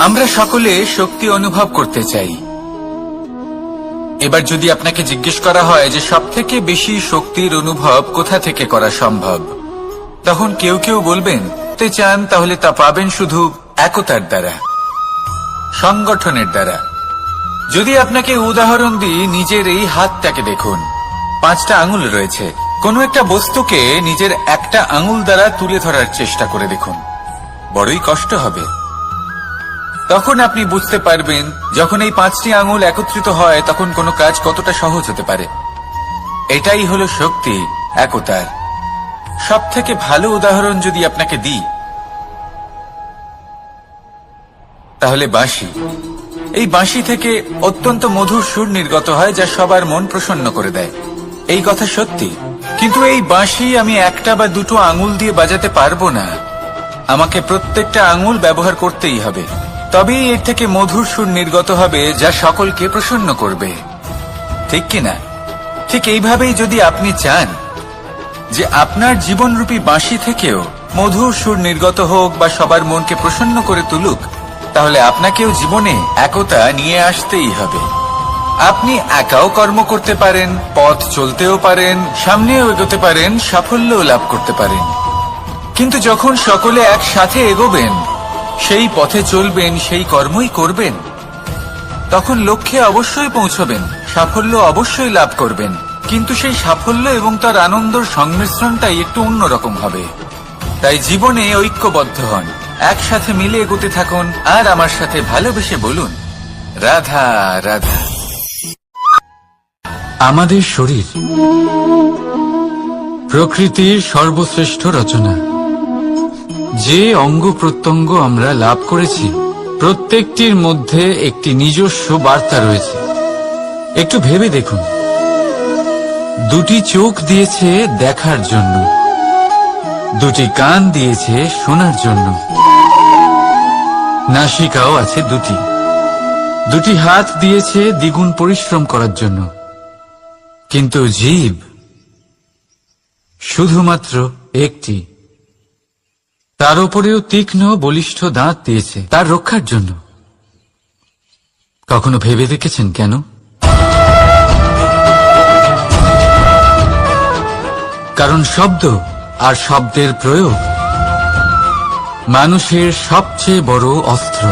আমরা সকলে শক্তি অনুভব করতে চাই। এবার যদি আপনাকে জিজ্ঞেস করা হয় যে সবথেকে বেশি শক্তির অনুভব কোথা থেকে করা সম্ভব, তখন কেউ কেউ বলবেন তে চান তাহলে তা পাবেন শুধু একতার দ্বারা, সংগঠনের দ্বারা। যদি আপনাকে উদাহরণ দিই, নিজের এই হাতটাকে দেখুন, 5টা আঙুল রয়েছে। কোনো একটা বস্তুকে নিজের একটা আঙুল দ্বারা তুলে ধরার চেষ্টা করে দেখুন, বড়ই কষ্ট হবে। তখন আপনি বুঝতে পারবেন যখন এই 5টি আঙুল একত্রিত হয় তখন কোনো কাজ কতটা সহজ হতে পারে। এটাই হলো শক্তি, একতার। সব থেকে ভালো উদাহরণ যদি আপনাকে দিই, তাহলে বাঁশি। এই বাঁশি থেকে অত্যন্ত মধুর সুর নির্গত হয় যা সবার মন প্রসন্ন করে দেয়। এই কথা সত্যি, কিন্তু এই বাঁশি আমি একটা বা দুটো আঙুল দিয়ে বাজাতে পারবো না। আমাকে প্রত্যেকটা আঙুল ব্যবহার করতেই হবে, তবেই এর থেকে মধুর সুর নির্গত হবে যা সকলকে প্রসন্ন করবে, ঠিক কিনা? ঠিক এইভাবেই যদি আপনি চান যে আপনার জীবনরূপী বাঁশি থেকেও মধুর সুর নির্গত হোক বা সবার মনকে প্রসন্ন করে তুলুক, তাহলে আপনাকেও জীবনে একতা নিয়ে আসতেই হবে। আপনি একাও কর্ম করতে পারেন, পথ চলতেও পারেন, সামনেও এগোতে পারেন, সাফল্যও লাভ করতে পারেন। কিন্তু যখন সকলে একসাথে এগোবেন, সেই পথে চলবেন, সেই কর্মই করবেন, তখন লক্ষ্যে অবশ্যই পৌঁছবেন, সাফল্য অবশ্যই লাভ করবেন। কিন্তু সেই সাফল্য এবং তার আনন্দর সংমিশ্রণটাই একটু অন্যরকম হবে। তাই জীবনে ঐক্যবদ্ধ হন, একসাথে মিলে এগোতে থাকুন, আর আমার সাথে ভালোবেসে বলুন, রাধা রাধা। আমাদের শরীর প্রকৃতির সর্বশ্রেষ্ঠ রচনা। যে অঙ্গ প্রত্যঙ্গ আমরা লাভ করেছি, প্রত্যেকটির মধ্যে একটি নিজস্ব বার্তা রয়েছে। একটু ভেবে দেখুন, 2টি চোখ দিয়েছে দেখার জন্য, 2টি কান দিয়েছে শোনার জন্য, নাসিকাও আছে 2টি, 2টি হাত দিয়েছে দ্বিগুণ পরিশ্রম করার জন্য। কিন্তু জীব শুধুমাত্র একটি, তার উপরেও তীক্ষ্ণ বলিষ্ঠ দাঁত দিয়েছে তার রক্ষার জন্য। কখনো ভেবে দেখেছেন কেন? কারণ শব্দ আর শব্দের প্রয়োগ মানুষের সবচেয়ে বড় অস্ত্র,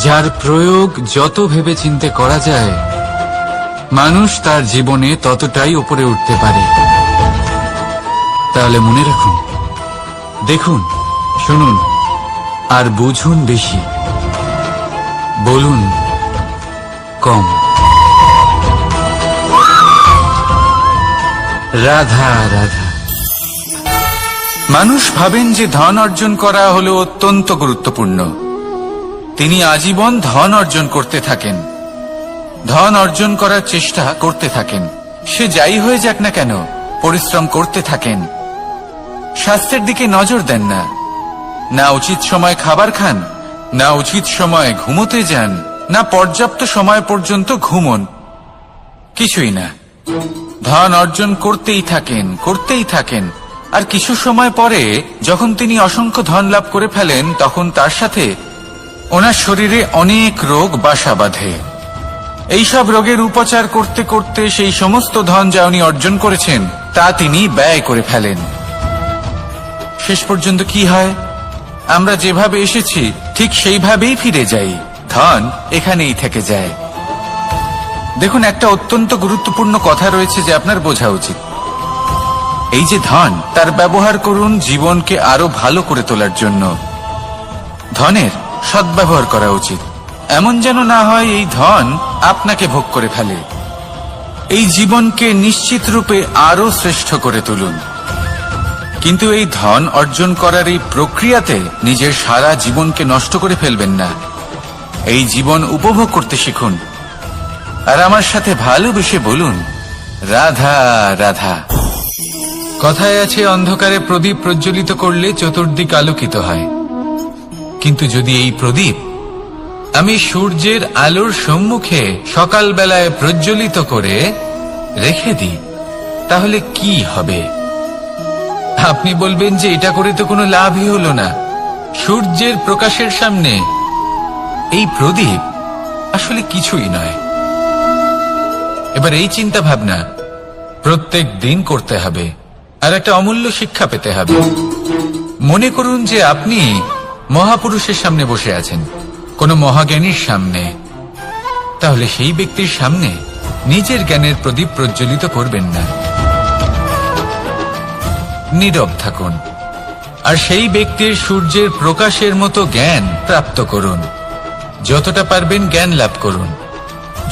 যার প্রয়োগ যত ভেবেচিন্তে করা যায়, মানুষ তার জীবনে ততটাই উপরে উঠতে পারে। তাহলে মনে রাখুন, দেখুন, শুনুন আর বুঝুন বেশি, বলুন কম। রাধা রাধা। মানুষ ভাবেন যে ধন অর্জন করা হলো অত্যন্ত গুরুত্বপূর্ণ। তিনি আজীবন ধন অর্জন করতে থাকেন, ধন অর্জন করার চেষ্টা করতে থাকেন। সে যাই হয়ে যাক না কেন, পরিশ্রম করতে থাকেন। স্বাস্থ্যের দিকে নজর দেন না, না উচিত সময় খাবার খান, না উচিত সময় ঘুমোতে যান, না পর্যাপ্ত সময় পর্যন্ত ঘুমন, কিছুই না। ধন অর্জন করতেই থাকেন, করতেই থাকেন। আর কিছু সময় পরে যখন তিনি অসংখ্য ধন লাভ করে ফেলেন, তখন তার সাথে ওনার শরীরে অনেক রোগ বাসা বাঁধে। এইসব রোগের উপচার করতে করতে সেই সমস্ত ধন যা উনি অর্জন করেছেন তা তিনি ব্যয় করে ফেলেন। শেষ পর্যন্ত কি হয়? আমরা যেভাবে এসেছি ঠিক সেইভাবেই ফিরে যাই, ধন এখানেই থেকে যায়। দেখুন, একটা অত্যন্ত গুরুত্বপূর্ণ কথা রয়েছে যে আপনার বোঝা উচিত। এই যে ধন, তার ব্যবহার করুন জীবনকে আরো ভালো করে তোলার জন্য। ধনের সদ্ব্যবহার করা উচিত, এমন যেন না হয় এই ধন আপনাকে ভোগ করে ফেলে। এই জীবনকে নিশ্চিত রূপে আরো শ্রেষ্ঠ করে তুলুন। কিন্তু এই ধন অর্জন করার এই প্রক্রিয়াতে নিজের সারা জীবনকে নষ্ট করে ফেলবেন না। এই জীবন উপভোগ করতে শিখুন, আর আমার সাথে ভালোবেসে বলুন, রাধা রাধা। কথায় আছে, অন্ধকারে প্রদীপ প্রজ্বলিত করলে চতুর্দিক আলোকিত হয়। কিন্তু যদি এই প্রদীপ আমি সূর্যের আলোর সম্মুখে সকালবেলায় প্রজ্বলিত করে রেখে দিই, তাহলে কি হবে? আপনি বলবেন যে এটা করে তো কোনো লাভই হলো না। সূর্যের প্রকাশের সামনে এই প্রদীপ আসলে কিছুই নয়। এবার এই চিন্তা ভাবনা প্রত্যেক দিন করতে হবে, আর একটা অমূল্য শিক্ষা পেতে হবে। মনে করুন যে আপনি মহাপুরুষের সামনে বসে আছেন, কোনো মহাজ্ঞানীর সামনে। তাহলে সেই ব্যক্তির সামনে নিজের জ্ঞানের প্রদীপ প্রজ্বলিত করবেন না, নীরব থাকুন, আর সেই ব্যক্তির সূর্যের প্রকাশের মতো জ্ঞান প্রাপ্ত করুন। যতটা পারবেন জ্ঞান লাভ করুন।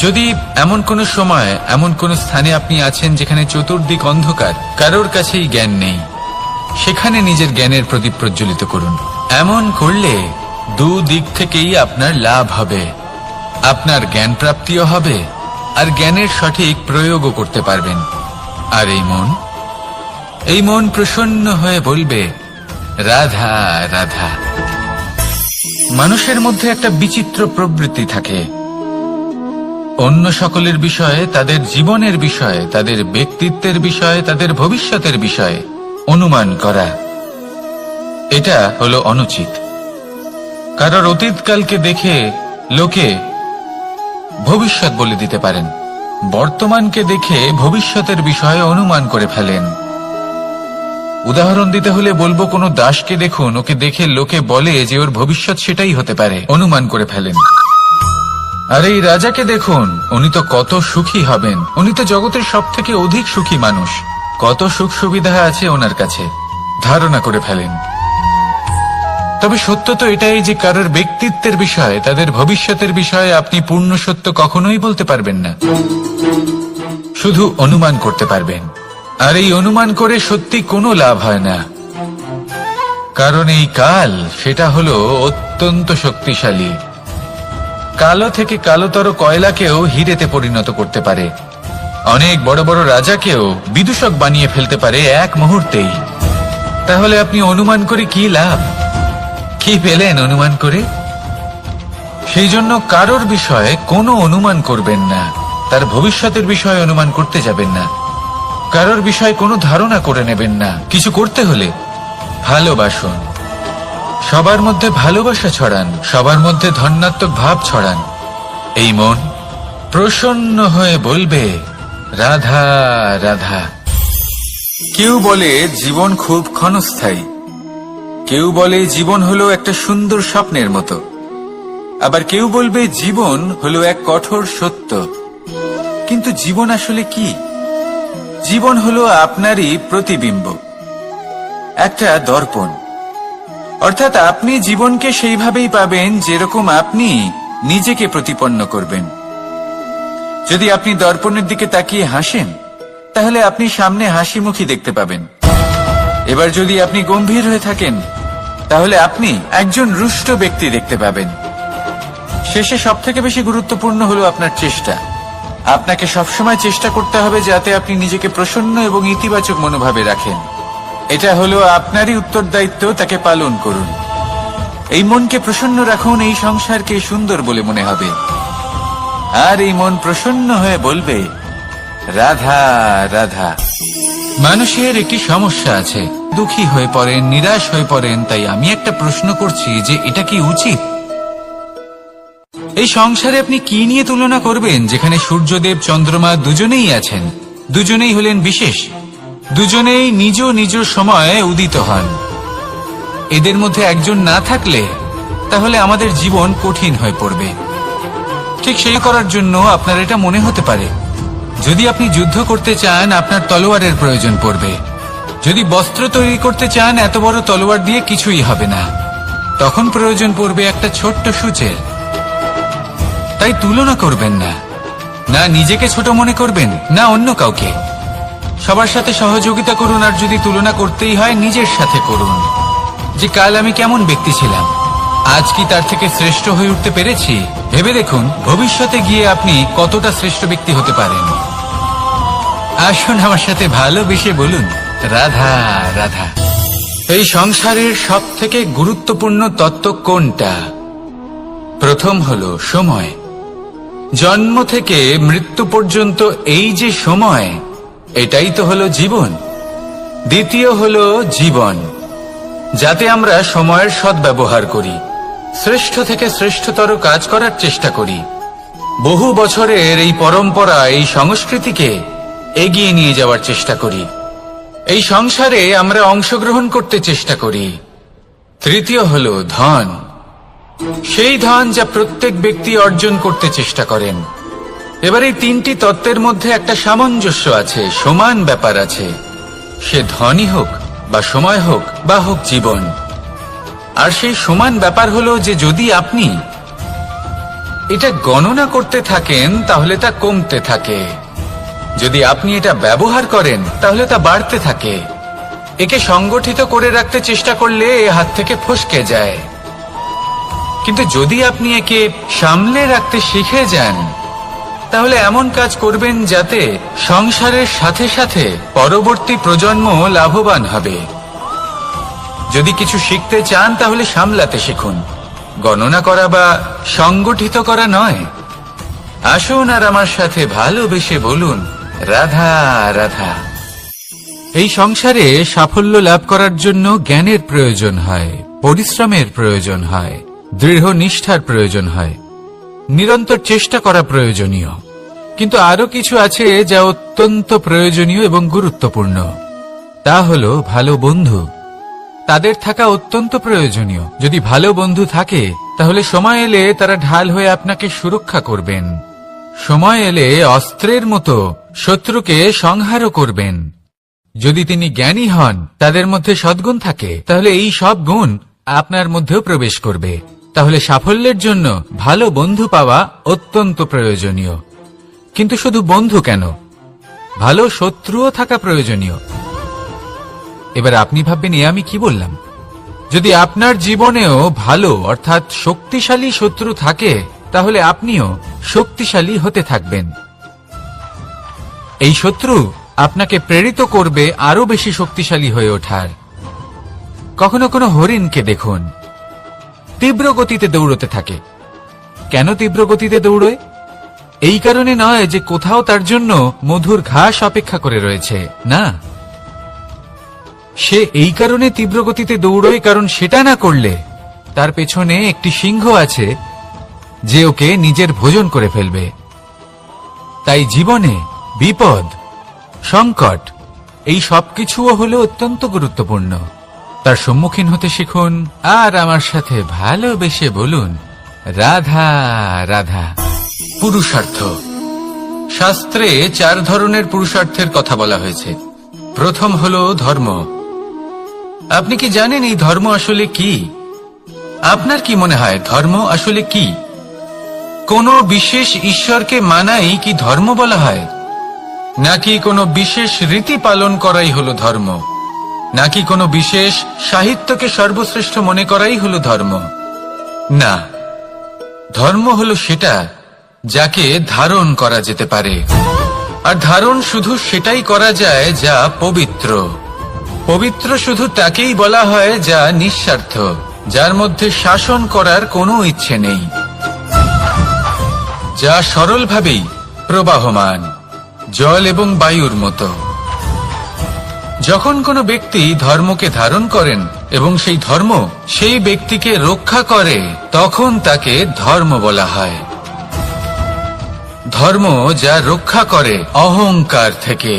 যদি এমন কোন সময় এমন কোন স্থানে আপনি আছেন যেখানে চতুর্দিক অন্ধকার, কারোর কাছেই জ্ঞান নেই, সেখানে নিজের জ্ঞানের প্রদীপ প্রজ্বলিত করুন। এমন করলে দুদিক থেকেই আপনার লাভ হবে। আপনার জ্ঞান প্রাপ্তিও হবে, আর জ্ঞানের সঠিক প্রয়োগও করতে পারবেন। আর এই মন প্রসন্ন হয়ে বলবে, রাধা রাধা। মানুষের মধ্যে একটা বিচিত্র প্রবৃত্তি থাকে, অন্য সকলের বিষয়ে, তাদের জীবনের বিষয়ে, তাদের ব্যক্তিত্বের বিষয়ে, তাদের ভবিষ্যতের বিষয়ে অনুমান করা। এটা হলো অনুচিত। কারোর অতীতকালকে দেখে লোকে ভবিষ্যৎ বলে দিতে পারেন, বর্তমানকে দেখে ভবিষ্যতের বিষয়ে অনুমান করে ফেলেন। উদাহরণ দিতে হলে বলবো, কোনো দাসকে দেখুন, ওকে দেখে লোকে বলে যে ওর ভবিষ্যৎ সেটাই হতে পারে, অনুমান করে ফেলেন। আর এই রাজাকে দেখুন, উনি তো কত সুখী হবেন, উনি তো জগতের সব থেকে অধিক সুখী মানুষ, কত সুখ সুবিধা আছে ওনার কাছে, ধারণা করে ফেলেন। তবে সত্য তো এটাই যে কারোর ব্যক্তিত্বের বিষয়ে, তাদের ভবিষ্যতের বিষয়ে আপনি পূর্ণ সত্য কখনোই বলতে পারবেন না, শুধু অনুমান করতে পারবেন। আর এই অনুমান করে সত্যি কোনো লাভ হয় না, কারণ এই কাল সেটা হলো অত্যন্ত শক্তিশালী। কালো থেকে কালোতর কয়লাকেও হিরেতে পরিণত করতে পারে, অনেক বড় বড় রাজাকেও বিদূষক বানিয়ে ফেলতে পারে এক মুহূর্তেই। তাহলে আপনি অনুমান করে কি লাভ? কি পেলেন অনুমান করে? সেই জন্য কারোর বিষয়ে কোনো অনুমান করবেন না, তার ভবিষ্যতের বিষয়ে অনুমান করতে যাবেন না, কারোর বিষয়ে কোনো ধারণা করে নেবেন না। কিছু করতে হলে ভালোবাসুন, সবার মধ্যে ভালোবাসা ছড়ান, সবার মধ্যে ধন্যাত্মক ভাব ছড়ান। এই মন প্রসন্ন হয়ে বলবে, রাধা রাধা। কেউ বলে জীবন খুব ক্ষণস্থায়ী, কেউ বলে জীবন হলো একটা সুন্দর স্বপ্নের মতো, আবার কেউ বলবে জীবন হলো এক কঠোর সত্য। কিন্তু জীবন আসলে কি? জীবন হলো আপনারই প্রতিবিম্ব, একটা দর্পণ। অর্থাৎ আপনি জীবনকে সেইভাবেই পাবেন যেরকম আপনি নিজেকে প্রতিপন্ন করবেন। যদি আপনি দর্পণের দিকে তাকিয়ে হাসেন, তাহলে আপনি সামনে হাসি মুখী দেখতে পাবেন। এবার যদি আপনি গম্ভীর হয়ে থাকেন, তাহলে আপনি একজন রুষ্ট ব্যক্তি দেখতে পাবেন। শেষে সবথেকে বেশি গুরুত্বপূর্ণ হলো আপনার চেষ্টা। আপনাকে সবসময় চেষ্টা করতে হবে যাতে আপনি নিজেকে প্রসন্ন এবং ইতিবাচক মনোভাবে রাখেন। এটা হলো আপনারই উত্তরদায়িত্ব, তাকে পালন করুন। এই মনকে প্রসন্ন রাখুন, এই সংসারকে সুন্দর বলে মনে হবে। আর এই মন প্রসন্ন হয়ে বলবে, রাধা রাধা। মানুষের একটি সমস্যা আছে, দুঃখী হয়ে পড়েন, নিরাশ হয়ে পড়েন। তাই আমি একটা প্রশ্ন করছি যে এটা কি উচিত? এই সংসারে আপনি কি নিয়ে তুলনা করবেন, যেখানে সূর্যদেব চন্দ্রমা দুজনেই আছেন, দুজনেই হলেন বিশেষ, দুজনেই নিজ নিজ সময়ে উদিত হন। এদের মধ্যে একজন না থাকলে তাহলে আমাদের জীবন কঠিন হয়ে পড়বে। ঠিক সেই করার জন্য আপনার এটা মনে হতে পারে, যদি আপনি যুদ্ধ করতে চান আপনার তলোয়ারের প্রয়োজন পড়বে। যদি বস্ত্র তৈরি করতে চান, এত বড় তলোয়ার দিয়ে কিছুই হবে না, তখন প্রয়োজন পড়বে একটা ছোট্ট সূচের। তাই তুলনা করবেন না, না নিজেকে ছোট মনে করবেন, না অন্য কাউকে। সবার সাথে সহযোগিতা করুন, আর যদি তুলনা করতেই হয় নিজের সাথে করুন, যে কাল আমি কেমন ব্যক্তি ছিলাম, আজ কি তার থেকে শ্রেষ্ঠ হয়ে উঠতে পেরেছি। ভেবে দেখুন ভবিষ্যতে গিয়ে আপনি কতটা শ্রেষ্ঠ ব্যক্তি হতে পারেন। আসুন আমার সাথে ভালোবেসে বলুন, রাধা রাধা। এই সংসারের সব থেকে গুরুত্বপূর্ণ তত্ত্ব কোনটা? প্রথম হলো সময়। জন্ম থেকে মৃত্যু পর্যন্ত এই যে সময়, এটাই তো হলো জীবন। দ্বিতীয় হলো জীবন, যাতে আমরা সময়ের সদ্ব্যবহার করি, শ্রেষ্ঠ থেকে শ্রেষ্ঠতর কাজ করার চেষ্টা করি। বহু বছরের এই পরম্পরা, এই সংস্কৃতিকে এগিয়ে নিয়ে যাওয়ার চেষ্টা করি। এই সংসারে আমরা অংশগ্রহণ করতে চেষ্টা করি। তৃতীয় হলো ধন, সেই ধন যা প্রত্যেক ব্যক্তি অর্জন করতে চেষ্টা করেন। এবার এই তিনটি তত্ত্বের মধ্যে একটা সামঞ্জস্য আছে, সমান ব্যাপার আছে। সে ধনই হোক বা সময় হোক বা হোক জীবন। আর সেই সমান ব্যাপার হলো যে যদি আপনি এটা গণনা করতে থাকেন তাহলে তা কমতে থাকে, যদি আপনি এটা ব্যবহার করেন তাহলে তা বাড়তে থাকে। একে সংগঠিত করে রাখতে চেষ্টা করলে এ হাত থেকে ফসকে যায়, কিন্তু যদি আপনি একে সামলে রাখতে শিখে যান তাহলে এমন কাজ করবেন যাতে সংসারের সাথে সাথে পরবর্তী প্রজন্ম লাভবান হবে। যদি কিছু শিখতে চান তাহলে সামলাতে শিখুন, গণনা করা বা সংগঠিত করা নয়। আসুন আর আমার সাথে ভালোবেসে বলুন, রাধা রাধা। এই সংসারে সাফল্য লাভ করার জন্য জ্ঞানের প্রয়োজন হয়, পরিশ্রমের প্রয়োজন হয়, দৃঢ় নিষ্ঠার প্রয়োজন হয়, নিরন্তর চেষ্টা করা প্রয়োজনীয়। কিন্তু আরো কিছু আছে যা অত্যন্ত প্রয়োজনীয় এবং গুরুত্বপূর্ণ। তা হলো ভালো বন্ধু। তাদের থাকা অত্যন্ত প্রয়োজনীয়। যদি ভালো বন্ধু থাকে তাহলে সময় এলে তারা ঢাল হয়ে আপনাকে সুরক্ষা করবেন। সময় এলে অস্ত্রের মতো শত্রুকে সংহারও করবেন। যদি তিনি জ্ঞানী হন, তাদের মধ্যে সদ্গুণ থাকে, তাহলে এই সব গুণ আপনার মধ্যেও প্রবেশ করবে। তাহলে সাফল্যের জন্য ভালো বন্ধু পাওয়া অত্যন্ত প্রয়োজনীয়। কিন্তু শুধু বন্ধু কেন, ভালো শত্রুও থাকা প্রয়োজনীয়। এবার আপনি ভাববেন, এ আমি কি বললাম? যদি আপনার জীবনেও ভালো অর্থাৎ শক্তিশালী শত্রু থাকে তাহলে আপনিও শক্তিশালী হতে থাকবেন। এই শত্রু আপনাকে প্রেরিত করবে আরো বেশি শক্তিশালী হয়ে ওঠার। কখনো কোনো হরিণকে দেখুন, তীব্র গতিতে দৌড়তে থাকে। কেন তীব্র গতিতে দৌড়য়? এই কারণে নয় যে কোথাও তার জন্য মধুর ঘাস অপেক্ষা করে রয়েছে, না। সে এই কারণে তীব্র গতিতে দৌড়য় কারণ সেটা না করলে তার পেছনে একটি সিংহ আছে যে ওকে নিজের ভোজন করে ফেলবে। তাই জীবনে বিপদ, সংকট, এই সবকিছুও হলো অত্যন্ত গুরুত্বপূর্ণ। তার সম্মুখীন হতে শিখুন আর আমার সাথে ভালোবেসে বলুন, রাধা রাধা। পুরুষার্থ। শাস্ত্রে 4 ধরনের পুরুষার্থের কথা বলা হয়েছে। প্রথম হলো ধর্ম। আপনি কি জানেন এই ধর্ম আসলে কি? আপনার কি মনে হয় ধর্ম আসলে কি? কোনো বিশেষ ঈশ্বরকে মানাই কি ধর্ম বলা হয়? নাকি কোনো বিশেষ রীতি পালন করাই হলো ধর্ম? নাকি কোনো বিশেষ সাহিত্যকে সর্বশ্রেষ্ঠ মনে করাই হলো ধর্ম? না, ধর্ম হলো সেটা যাকে ধারণ করা যেতে পারে। আর ধারণ শুধু সেটাই করা যায় যা পবিত্র। পবিত্র শুধু তাকেই বলা হয় যা নিঃস্বার্থ, যার মধ্যে শাসন করার কোনো ইচ্ছে নেই, যা সরলভাবেই প্রবাহমান, জল এবং বায়ুর মতো। যখন কোনো ব্যক্তি ধর্মকে ধারণ করেন এবং সেই ধর্ম সেই ব্যক্তিকে রক্ষা করে, তখন তাকে ধর্ম বলা হয়। ধর্ম যা রক্ষা করে অহংকার থেকে,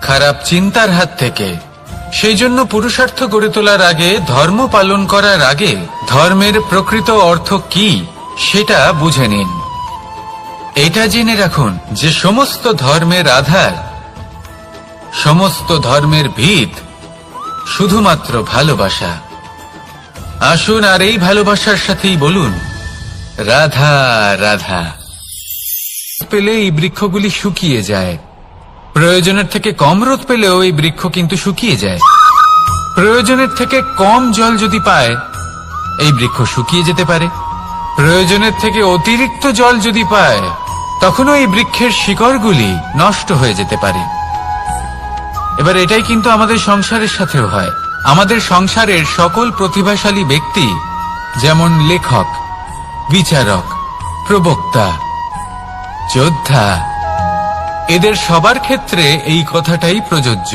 খারাপ চিন্তার হাত থেকে। সেই জন্য পুরুষার্থ গড়ে তোলার আগে, ধর্ম পালন করার আগে ধর্মের প্রকৃত অর্থ কি সেটা বুঝে নিন। এটা জেনে রাখুন যে সমস্ত ধর্মের আধার, সমস্ত ধর্মের ভিত শুধুমাত্র ভালোবাসা। আসুন আর এই ভালোবাসার সাথেই বলুন, রাধা রাধা। পেলে এই বৃক্ষগুলি শুকিয়ে যায়। প্রয়োজনের থেকে কম রোদ পেলেও এই বৃক্ষ কিন্তু শুকিয়ে যায়। প্রয়োজনের থেকে কম জল যদি পায়, এই বৃক্ষ শুকিয়ে যেতে পারে। প্রয়োজনের থেকে অতিরিক্ত জল যদি পায়, তখনও এই বৃক্ষের শিকড়গুলি নষ্ট হয়ে যেতে পারে। এবার এটাই কিন্তু আমাদের সংসারের সাথেও হয়। আমাদের সংসারের সকল প্রতিভাশালী ব্যক্তি, যেমন লেখক, বিচারক, প্রবক্তা, যোদ্ধা, এদের সবার ক্ষেত্রে এই কথাটাই প্রযোজ্য।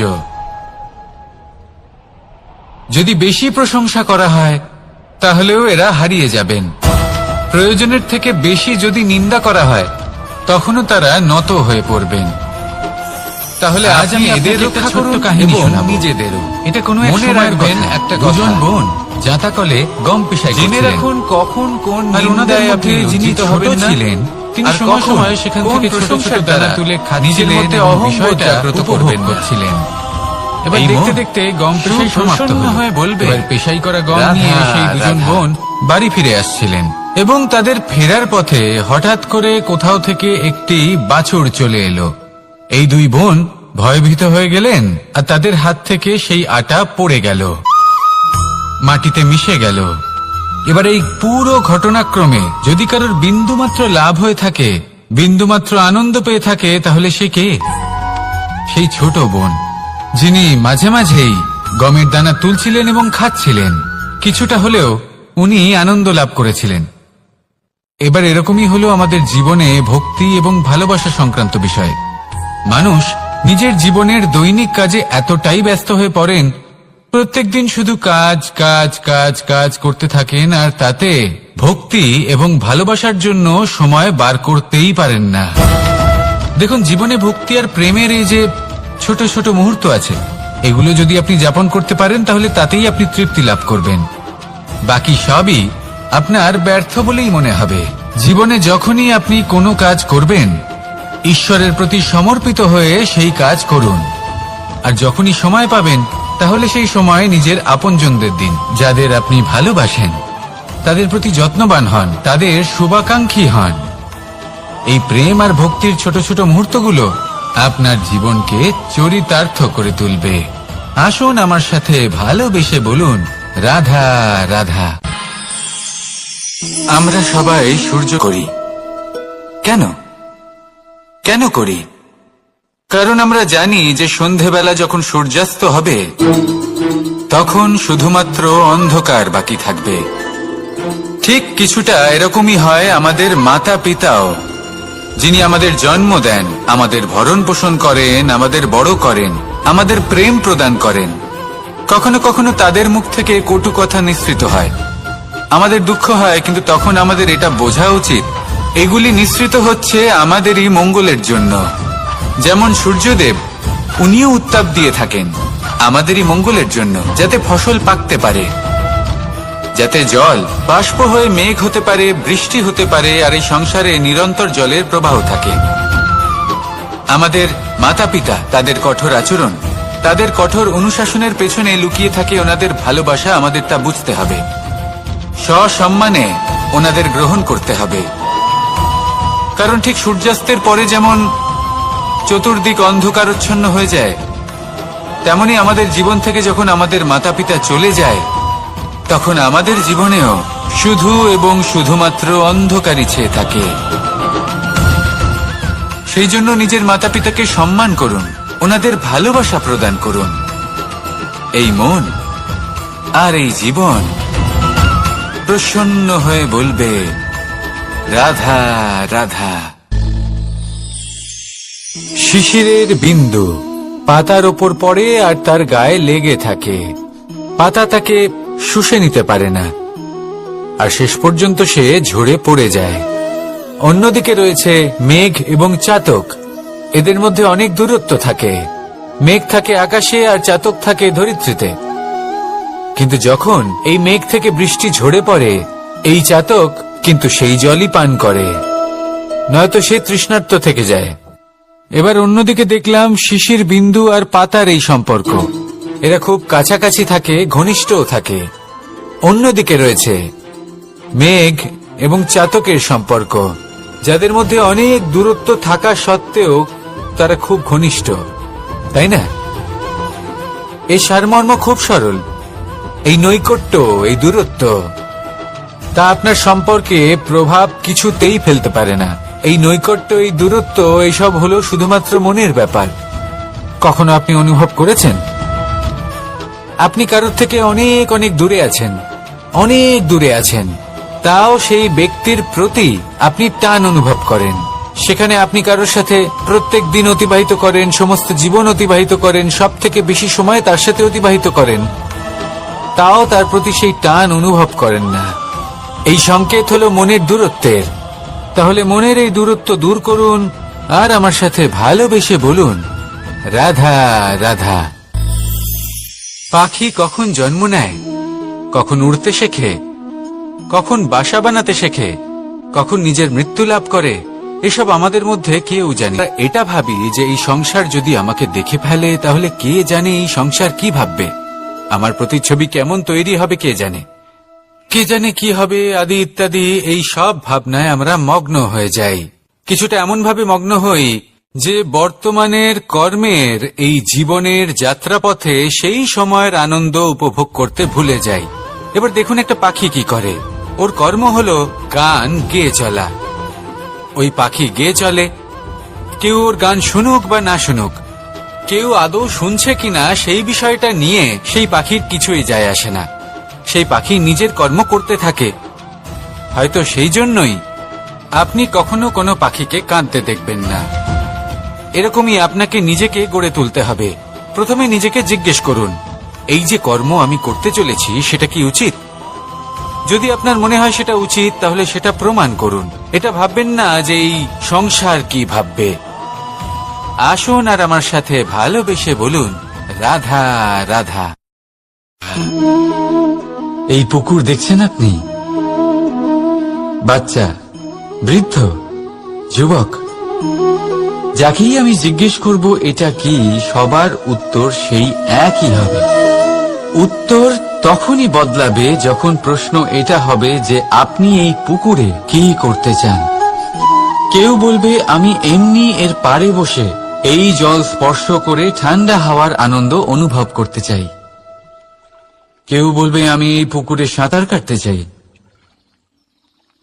যদি বেশি প্রশংসা করা হয় তাহলেও এরা হারিয়ে যাবেন। প্রয়োজনের থেকে বেশি যদি নিন্দা করা হয় তখনও তারা নত হয়ে পড়বেন। তাহলে আজ আমি এদের রক্ষা করুন কাহিনী শোনাবো নিজেদেরও। এটা কোনো এক সময় রাখবেন একটা দুজন বোন যাতাকলে গম পেশায় জেনে রাখুন কখন কোন নিন্দায় আপনি যিনি ছোট ছিলেন তিনি সময় সময় সেখান থেকে ছোট ছোট দানা তুলে নিজের মধ্যে অহংবোধ জাগ্রত করবেন ছিলেন। এবার দেখতে দেখতে গম পেশাই সমাপ্ত হয়ে বলবে পেশাই করা গম নিয়ে সেই দুজন বোন বাড়ি ফিরে আসছিলেন এবং তাদের ফেরার পথে হঠাৎ করে কোথাও থেকে একটি বাছুর চলে এলো। এই দুই বোন ভয়ভীত হয়ে গেলেন আর তাদের হাত থেকে সেই আটা পড়ে গেল, মাটিতে মিশে গেল। এবার এই পুরো ঘটনাক্রমে যদি কারোর বিন্দুমাত্র লাভ হয়ে থাকে, বিন্দুমাত্র আনন্দ পেয়ে থাকে, তাহলে সে কে? সেই ছোট বোন যিনি মাঝে মাঝেই গমের দানা তুলছিলেন এবং খাচ্ছিলেন। কিছুটা হলেও উনি আনন্দ লাভ করেছিলেন। এবার এরকমই হলো আমাদের জীবনে ভক্তি এবং ভালোবাসা সংক্রান্ত বিষয়। মানুষ নিজের জীবনের দৈনিক কাজে এতটাই ব্যস্ত হয়ে পড়েন, প্রত্যেকদিন শুধু কাজ কাজ কাজ কাজ করতে থাকেন আর তাতে ভক্তি এবং ভালোবাসার জন্য সময় বার করতেই পারেন না। দেখুন, জীবনে ভক্তি আর প্রেমের এই যে ছোট ছোট মুহূর্ত আছে, এগুলো যদি আপনি যাপন করতে পারেন তাহলে তাতেই আপনি তৃপ্তি লাভ করবেন। বাকি সবই আপনার ব্যর্থ বলেই মনে হবে। জীবনে যখনই আপনি কোনো কাজ করবেন, ঈশ্বরের প্রতি সমর্পিত হয়ে সেই কাজ করুন। আর যখনই সময় পাবেন তাহলে সেই সময় নিজের আপনজনদের দিন, যাদের আপনি ভালোবাসেন, তাদের প্রতি যত্নবান হন, তাদের শুভাকাঙ্ক্ষী হন। এই প্রেম আর ভক্তির ছোট ছোট মুহূর্তগুলো আপনার জীবনকে চরিতার্থ করে তুলবে। আসুন আমার সাথে ভালোবেসে বলুন, রাধা রাধা। আমরা সবাই সূর্য করি। কেন কেন করি? কারণ আমরা জানি যে সন্ধেবেলা যখন সূর্যাস্ত হবে তখন শুধুমাত্র অন্ধকার বাকি থাকবে। ঠিক কিছুটা এরকমই হয় আমাদের মাতা পিতাও, যিনি আমাদের জন্ম দেন, আমাদের ভরণ পোষণ করেন, আমাদের বড় করেন, আমাদের প্রেম প্রদান করেন। কখনো কখনো তাদের মুখ থেকে কটু কথা নিঃসৃত হয়, আমাদের দুঃখ হয়, কিন্তু তখন আমাদের এটা বোঝা উচিত এগুলি নিঃসৃত হচ্ছে আমাদেরই মঙ্গলের জন্য। যেমন সূর্যদেব, উনিও উত্তাপ দিয়ে থাকেন আমাদেরই মঙ্গলের জন্য, যাতে ফসল পাকতে পারে, যাতে জল বাষ্প হয়ে মেঘ হতে পারে, বৃষ্টি হতে পারে, আর এই সংসারে নিরন্তর জলের প্রবাহ থাকে। আমাদের মাতা পিতা, তাদের কঠোর আচরণ, তাদের কঠোর অনুশাসনের পেছনে লুকিয়ে থাকে ওনাদের ভালোবাসা। আমাদের তা বুঝতে হবে, সসম্মানে ওনাদের গ্রহণ করতে হবে। কারণ ঠিক সূর্যাস্তের পরে যেমন চতুর্দিক অন্ধকারচ্ছন্ন হয়ে যায়, তেমনি আমাদের জীবন থেকে যখন আমাদের মাতা পিতা চলে যায় তখন আমাদের জীবনেও শুধু এবং শুধুমাত্র অন্ধকারই ছেয়ে থাকে। সেই জন্য নিজের মাতা পিতাকে সম্মান করুন, ওনাদের ভালোবাসা প্রদান করুন। এই মন আর এই জীবন প্রসন্ন হয়ে বলবে, রাধা রাধা। শিশিরের বিন্দু পাতার ওপর পড়ে আর তার গায়ে লেগে থাকে। পাতা তাকে শুষে নিতে পারে না আর শেষ পর্যন্ত সে ঝরে পড়ে যায়। অন্যদিকে রয়েছে মেঘ এবং চাতক। এদের মধ্যে অনেক দূরত্ব থাকে। মেঘ থাকে আকাশে আর চাতক থাকে ধরিত্রীতে। কিন্তু যখন এই মেঘ থেকে বৃষ্টি ঝরে পড়ে, এই চাতক কিন্তু সেই জলই পান করে, নয়তো সে তৃষ্ণার্ত থেকে যায়। এবার অন্যদিকে দেখলাম শিশির বিন্দু আর পাতার এই সম্পর্ক। এরা খুব কাছাকাছি থাকে, ঘনিষ্ঠও থাকে। অন্যদিকে রয়েছে মেঘ এবং চাতকের সম্পর্ক, যাদের মধ্যে অনেক দূরত্ব থাকা সত্ত্বেও তারা খুব ঘনিষ্ঠ, তাই না? এই সারমর্ম খুব সরল। এই নৈকট্য, এই দূরত্ব, তা আপনার সম্পর্কে প্রভাব কিছুতেই ফেলতে পারে না। এই নৈকট্য, এই দূরত্ব, এইসব হলো শুধুমাত্র মনের ব্যাপার। কখনো আপনি অনুভব করেছেন আপনি কারোর থেকে অনেক অনেক দূরে আছেন, অনেক দূরে আছেন, তাও সেই ব্যক্তির প্রতি আপনি টান অনুভব করেন। সেখানে আপনি কারোর সাথে প্রত্যেক দিন অতিবাহিত করেন, সমস্ত জীবন অতিবাহিত করেন, সব থেকে বেশি সময় তার সাথে অতিবাহিত করেন, তাও তার প্রতি সেই টান অনুভব করেন না। এই সংকেত হলো মনের দূরত্বের। তাহলে মনের এই দূরত্ব দূর করুন আর আমার সাথে ভালোবেসে বলুন, রাধা রাধা। পাখি কখন জন্ম নেয়, কখন উড়তে শেখে, কখন বাসা বানাতে শেখে, কখন নিজের মৃত্যু লাভ করে, এসব আমাদের মধ্যে কেউ জানে না। এটা ভাবি যে এই সংসার যদি আমাকে দেখে ফেলে তাহলে কে জানে এই সংসার কি ভাববে, আমার প্রতিচ্ছবি কেমন তৈরি হবে কে জানে, কে জানে কি হবে আদি ইত্যাদি। এই সব ভাবনায় আমরা মগ্ন হয়ে যাই। কিছুটা এমন ভাবে মগ্ন হই যে বর্তমানের কর্মের এই জীবনের যাত্রাপথে সেই সময়ের আনন্দ উপভোগ করতে ভুলে যাই। এবার দেখুন একটা পাখি কি করে, ওর কর্ম হলো গান গেয়ে চলা। ওই পাখি গেয়ে চলে, কেউ ওর গান শুনুক বা না শুনুক, কেউ আদৌ শুনছে কিনা সেই বিষয়টা নিয়ে সেই পাখির কিছুই যায় আসে না। সেই পাখি নিজের কর্ম করতে থাকে। হয়তো সেই জন্যই আপনি কখনো কোনো পাখিকে কাঁদতে দেখবেন না। এরকমই আপনাকে নিজেকে গড়ে তুলতে হবে। প্রথমে নিজেকে জিজ্ঞেস করুন, এই যে কর্ম আমি করতে চলেছি সেটা কি উচিত? যদি আপনার মনে হয় সেটা উচিত তাহলে সেটা প্রমাণ করুন। এটা ভাববেন না যে এই সংসার কি ভাববে। আসুন আর আমার সাথে ভালোবেসে বলুন, রাধা রাধা। এই পুকুর দেখছেন আপনি? বাচ্চা, বৃদ্ধ, যুবক, যাকেই আমি জিজ্ঞেস করব এটা কি, সবার উত্তর সেই একই হবে। উত্তর তখনই বদলাবে যখন প্রশ্ন এটা হবে যে আপনি এই পুকুরে কি করতে চান। কেউ বলবে আমি এমনি এর পাড়ে বসে এই জল স্পর্শ করে ঠান্ডা হাওয়ার আনন্দ অনুভব করতে চাই। কেউ বলবে আমি এই পুকুরে সাঁতার কাটতে চাই।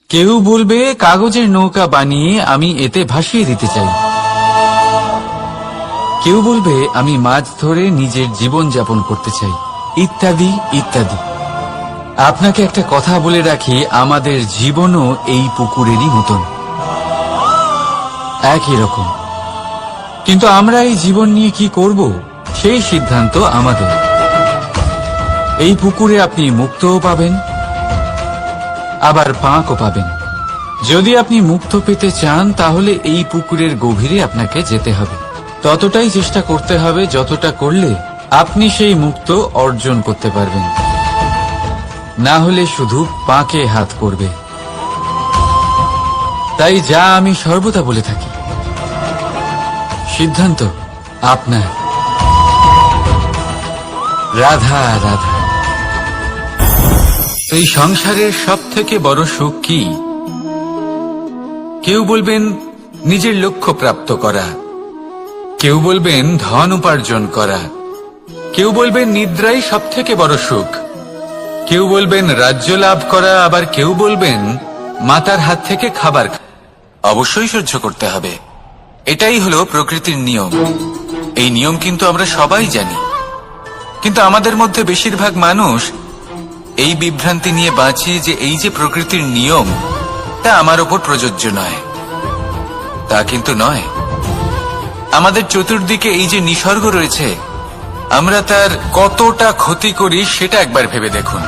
কেউ বলবে কাগজের নৌকা বানিয়ে আমি এতে ভাসিয়ে দিতে চাই। কেউ বলবে আমি মাছ ধরে নিজের জীবন যাপন করতে চাই, ইত্যাদি ইত্যাদি। আপনাকে একটা কথা বলে রাখি, আমাদের জীবনও এই পুকুরেরই মতন, একই রকম। কিন্তু আমরা এই জীবন নিয়ে কি করব সেই সিদ্ধান্ত আমাদের। এই পুকুরে আপনি মুক্তও পাবেন, আবার পাঁকও পাবেন। যদি আপনি মুক্ত পেতে চান তাহলে এই পুকুরের গভীরে আপনাকে যেতে হবে। ততটাই চেষ্টা করতে হবে যতটা করলে আপনি সেই মুক্ত অর্জন করতে পারবেন। না হলে শুধু পাঁকে হাত করবে। তাই যা আমি সর্বদা বলে থাকি, সিদ্ধান্ত আপনার। রাধা রাধা। এই সংসারের সব থেকে বড় সুখ কি? কেউ বলবেন নিজের লক্ষ্য প্রাপ্ত করা, কেউ বলবেন ধন উপার্জন করা, কেউ বলবেন নিদ্রাই সব থেকে বড় সুখ, কেউ বলবেন রাজ্য লাভ করা, আবার কেউ বলবেন মাতার হাত থেকে খাবার। অবশ্যই সহ্য করতে হবে, এটাই হলো প্রকৃতির নিয়ম। এই নিয়ম কিন্তু আমরা সবাই জানি, কিন্তু আমাদের মধ্যে বেশিরভাগ মানুষ এই বিভ্রান্তি নিয়ে বাঁচি যে এই যে প্রকৃতির নিয়ম তা আমার ওপর প্রযোজ্য নয়। তা কিন্তু নয়। আমাদের চতুর্দিকে এই যে নিসর্গ রয়েছে, আমরা তার কতটা ক্ষতি করি সেটা একবার ভেবে দেখুন।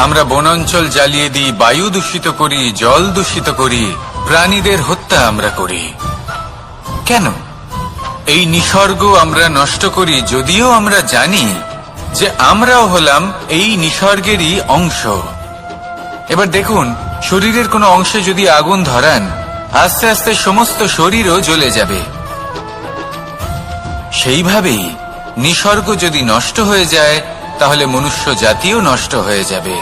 আমরা বনাঞ্চল জ্বালিয়ে দিই, বায়ু দূষিত করি, জল দূষিত করি, প্রাণীদের হত্যা আমরা করি। কেন? এই নিসর্গ আমরা নষ্ট করি, যদিও আমরা জানি যে আমরাও হলাম এই নিসর্গেরই অংশ। এবার দেখুন, শরীরের কোনো অংশে যদি আগুন ধরান, আস্তে আস্তে সমস্ত শরীরও জ্বলে যাবে। সেইভাবেই নিসর্গ যদি নষ্ট হয়ে যায় তাহলে মনুষ্য জাতিও নষ্ট হয়ে যাবে।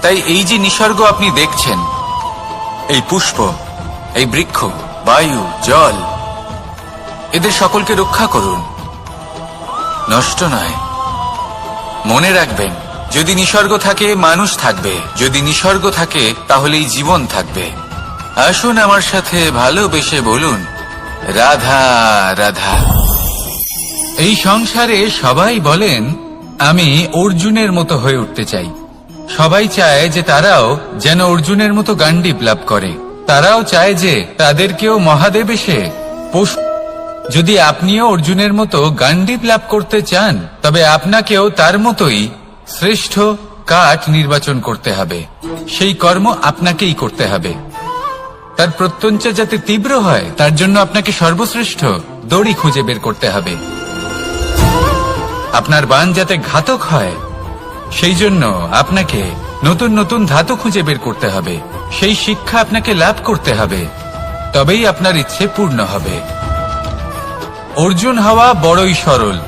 তাই এই যে নিসর্গ আপনি দেখছেন, এই পুষ্প, এই বৃক্ষ, বায়ু, জল, এদের সকলকে রক্ষা করুন, নষ্ট নয়। মনে রাখবেন, যদি নিসর্গ থাকে মানুষ থাকবে, যদি নিসর্গ থাকে তাহলেই জীবন থাকবে। আসুন আমার সাথে ভালোবেসে বলুন, রাধা রাধা। এই সংসারে সবাই বলেন আমি অর্জুনের মতো হয়ে উঠতে চাই। সবাই চায় যে তারাও যেন অর্জুনের মতো গান্ডীব লাভ করে। তারাও চায় যে তাদেরকেও মহাদেব এসে পশু। যদি আপনিও অর্জুনের মতো গান্ডীব লাভ করতে চান তবে আপনাকেও তার মতোই শ্রেষ্ঠ কাঠ নির্বাচন করতে হবে। সেই কর্ম আপনাকেই করতে হবে। তার প্রত্যঞ্চা যাতে তীব্র হয় তার জন্য আপনাকে সর্বশ্রেষ্ঠ দড়ি খুঁজে বের করতে হবে। আপনার বাণ যাতে ঘাতক হয় সেই জন্য আপনাকে নতুন নতুন ধাতু খুঁজে বের করতে হবে। সেই শিক্ষা আপনাকে লাভ করতে হবে, তবেই আপনার ইচ্ছে পূর্ণ হবে। অর্জুন হওয়া বড়ই সরল,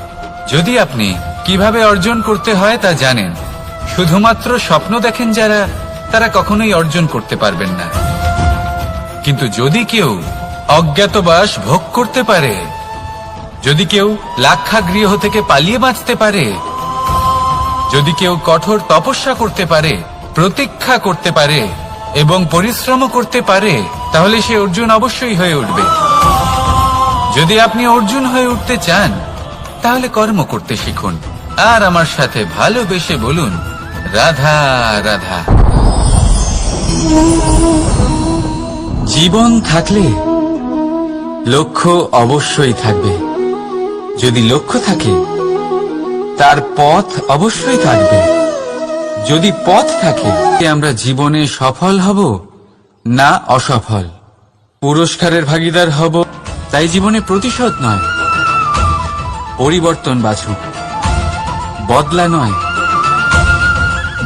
যদি আপনি কিভাবে অর্জন করতে হয় তা জানেন। শুধুমাত্র স্বপ্ন দেখেন যারা, তারা কখনোই অর্জন করতে পারবেন না। কিন্তু যদি কেউ অজ্ঞাতবাস ভোগ করতে পারে, যদি কেউ লাক্ষাগৃহ থেকে পালিয়ে বাঁচতে পারে, যদি কেউ কঠোর তপস্যা করতে পারে, প্রতীক্ষা করতে পারে এবং পরিশ্রম করতে পারে, তাহলে সে অর্জুন অবশ্যই হয়ে উঠবে। যদি আপনি অর্জুন হয়ে উঠতে চান তাহলে কর্ম করতে শিখুন আর আমার সাথে ভালোবেসে বলুন, রাধা রাধা। জীবন থাকলে লক্ষ্য অবশ্যই থাকবে। যদি লক্ষ্য থাকে তার পথ অবশ্যই থাকবে। যদি পথ থাকে, আমরা জীবনে সফল হব না অসফল, পুরস্কারের ভাগীদার হব, তাই জীবনে প্রতিশোধ নয়, পরিবর্তন বাছুক। বদলা নয়,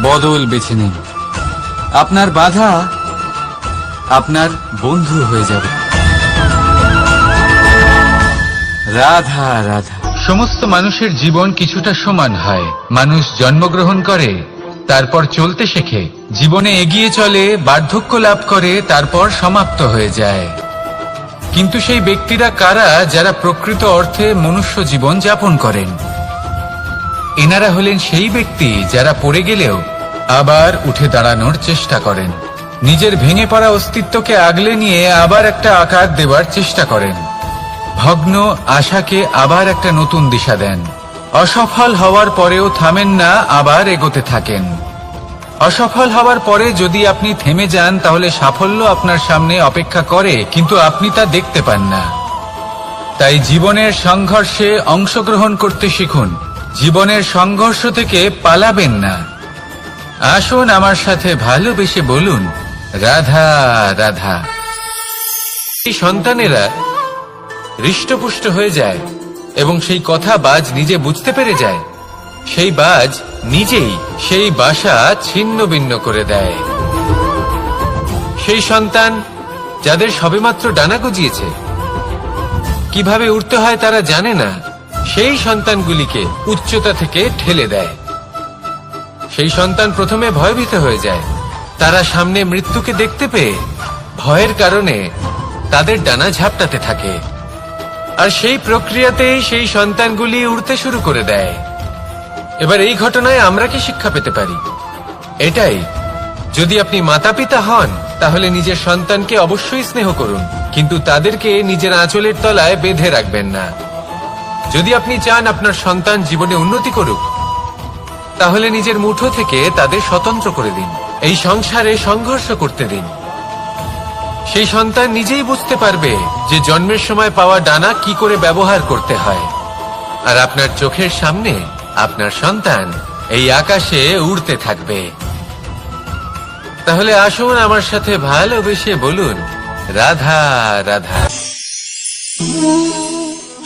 বদল বেছে নিন। আপনার বাধা আপনার বন্ধু হয়ে যাবে। রাধা রাধা। সমস্ত মানুষের জীবন কিছুটা সমান হয়। মানুষ জন্মগ্রহণ করে, তারপর চলতে শেখে, জীবনে এগিয়ে চলে, বার্ধক্য লাভ করে, তারপর সমাপ্ত হয়ে যায়। কিন্তু সেই ব্যক্তিরা কারা যারা প্রকৃত অর্থে মনুষ্য জীবন যাপন করেন? এনারা হলেন সেই ব্যক্তি যারা পড়ে গেলেও আবার উঠে দাঁড়ানোর চেষ্টা করেন, নিজের ভেঙে পড়া অস্তিত্বকে আগলে নিয়ে আবার একটা আকার দেবার চেষ্টা করেন, ভগ্ন আশাকে আবার একটা নতুন দিশা দেন। অসফল হওয়ার পরেও থামেন না, আবার এগোতে থাকেন। অসফল হওয়ার পরে যদি আপনি থেমে যান তাহলে সাফল্য আপনার সামনে অপেক্ষা করে, কিন্তু আপনি তা দেখতে পান না। তাই জীবনের সংঘর্ষে অংশগ্রহণ করতে শিখুন। জীবনের সংঘর্ষ থেকে পালাবেন না। আসুন আমার সাথে ভালোবেসে বলুন, রাধা রাধা। এই সন্তানেরা হৃষ্টপুষ্ট হয়ে যায় এবং সেই কথা বাজ নিজে বুঝতে পেরে যায়। সেই বাজ নিজেই সেই বাসা ছিন্ন ভিন্ন করে দেয়। সেই সন্তান যাদের সবেমাত্র ডানা গজিয়েছে, কিভাবে উঠতে হয় তারা জানে না, সেই সন্তানগুলিকে উচ্চতা থেকে ঠেলে দেয়। সেই সন্তান প্রথমে ভয়ভীত হয়ে যায়। তারা সামনে মৃত্যুকে দেখতে পেয়ে ভয়ের কারণে তাদের ডানা ঝাপটাতে থাকে, আর সেই প্রক্রিয়াতেই সেই সন্তানগুলি উড়তে শুরু করে দেয়। এবার এই ঘটনায় আমরা কি শিক্ষা পেতে পারি? এটাই, যদি আপনি মাতা পিতা হন তাহলে নিজের সন্তানকে অবশ্যই স্নেহ করুন, কিন্তু তাদেরকে নিজের আঁচলের তলায় বেঁধে রাখবেন না। যদি আপনি চান আপনার সন্তান জীবনে উন্নতি করুক, তাহলে নিজের মুঠো থেকে তাদের স্বতন্ত্র করে দিন। এই সংসারে সংঘর্ষ করতে দিন। সেই সন্তান নিজেই বুঝতে পারবে যে জন্মের সময় পাওয়া ডানা কি করে ব্যবহার করতে হয়। আর আপনার চোখের সামনে আপনার সন্তান এই আকাশে উড়তে থাকবে। তাহলে আসুন আমার সাথে ভালোবেসে বলুন, রাধা রাধা।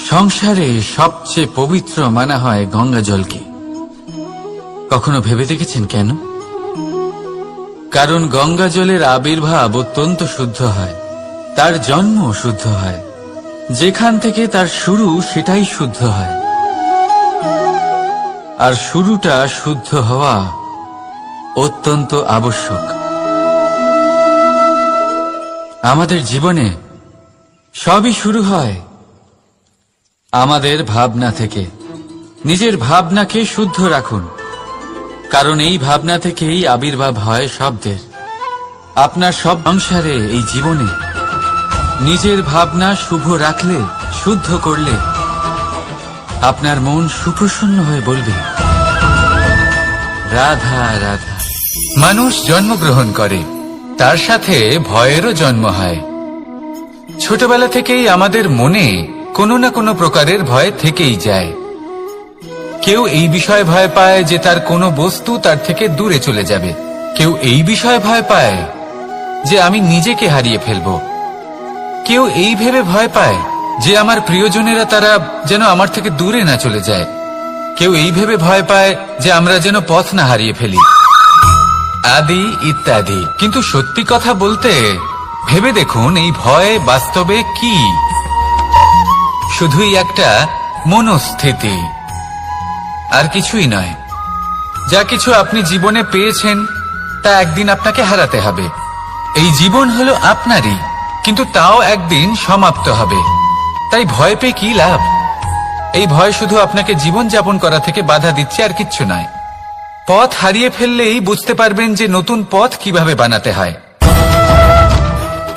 সংসারে সবচেয়ে পবিত্র মানা হয় গঙ্গা জলকে। কখনো ভেবে দেখেছেন কেন? কারণ গঙ্গা জলের আবির্ভাব অত্যন্ত শুদ্ধ হয়, তার জন্ম শুদ্ধ হয়, যেখান থেকে তার শুরু সেটাই শুদ্ধ হয়। আর শুরুটা শুদ্ধ হওয়া অত্যন্ত আবশ্যক। আমাদের জীবনে সবই শুরু হয় আমাদের ভাবনা থেকে। নিজের ভাবনাকে শুদ্ধ রাখুন, কারণ এই ভাবনা থেকেই আবির্ভাব হয় শব্দের। আপনার সব সংসারে, এই জীবনে নিজের ভাবনা শুভ রাখলে, শুদ্ধ করলে আপনার মন সুপ্রসন্ন হয়ে বলবে, রাধা রাধা। মানুষ জন্মগ্রহণ করে, তার সাথে ভয়েরও জন্ম হয়। ছোটবেলা থেকেই আমাদের মনে কোনো না কোনো প্রকারের ভয় থেকেই যায়। কেউ এই বিষয়ে ভয় পায় যে তার কোনো বস্তু তার থেকে দূরে চলে যাবে। কেউ এই বিষয়ে ভয় পায় যে আমি নিজেকে হারিয়ে ফেলব। কেউ এই ভেবে ভয় পায় যে আমার প্রিয়জনেরা তারা যেন আমার থেকে দূরে না চলে যায়। কেউ এই ভেবে ভয় পায় যে আমরা যেন পথ না হারিয়ে ফেলি, আদি ইত্যাদি। কিন্তু সত্যি কথা বলতে ভেবে দেখুন, এই ভয় বাস্তবে কি? শুধুই একটা মনস্থিতি, আর কিছুই নয়। যা কিছু আপনি জীবনে পেয়েছেন তা একদিন আপনাকে হারাতে হবে। এই জীবন হলো আপনারই, কিন্তু তাও একদিন সমাপ্ত হবে। তাই ভয় পেয়ে কি লাভ? এই ভয় শুধু আপনাকে জীবন যাপন করা থেকে বাধা দিচ্ছে, আর কিচ্ছু নয়। পথ হারিয়ে ফেললেই বুঝতে পারবেন যে নতুন পথ কিভাবে বানাতে হয়।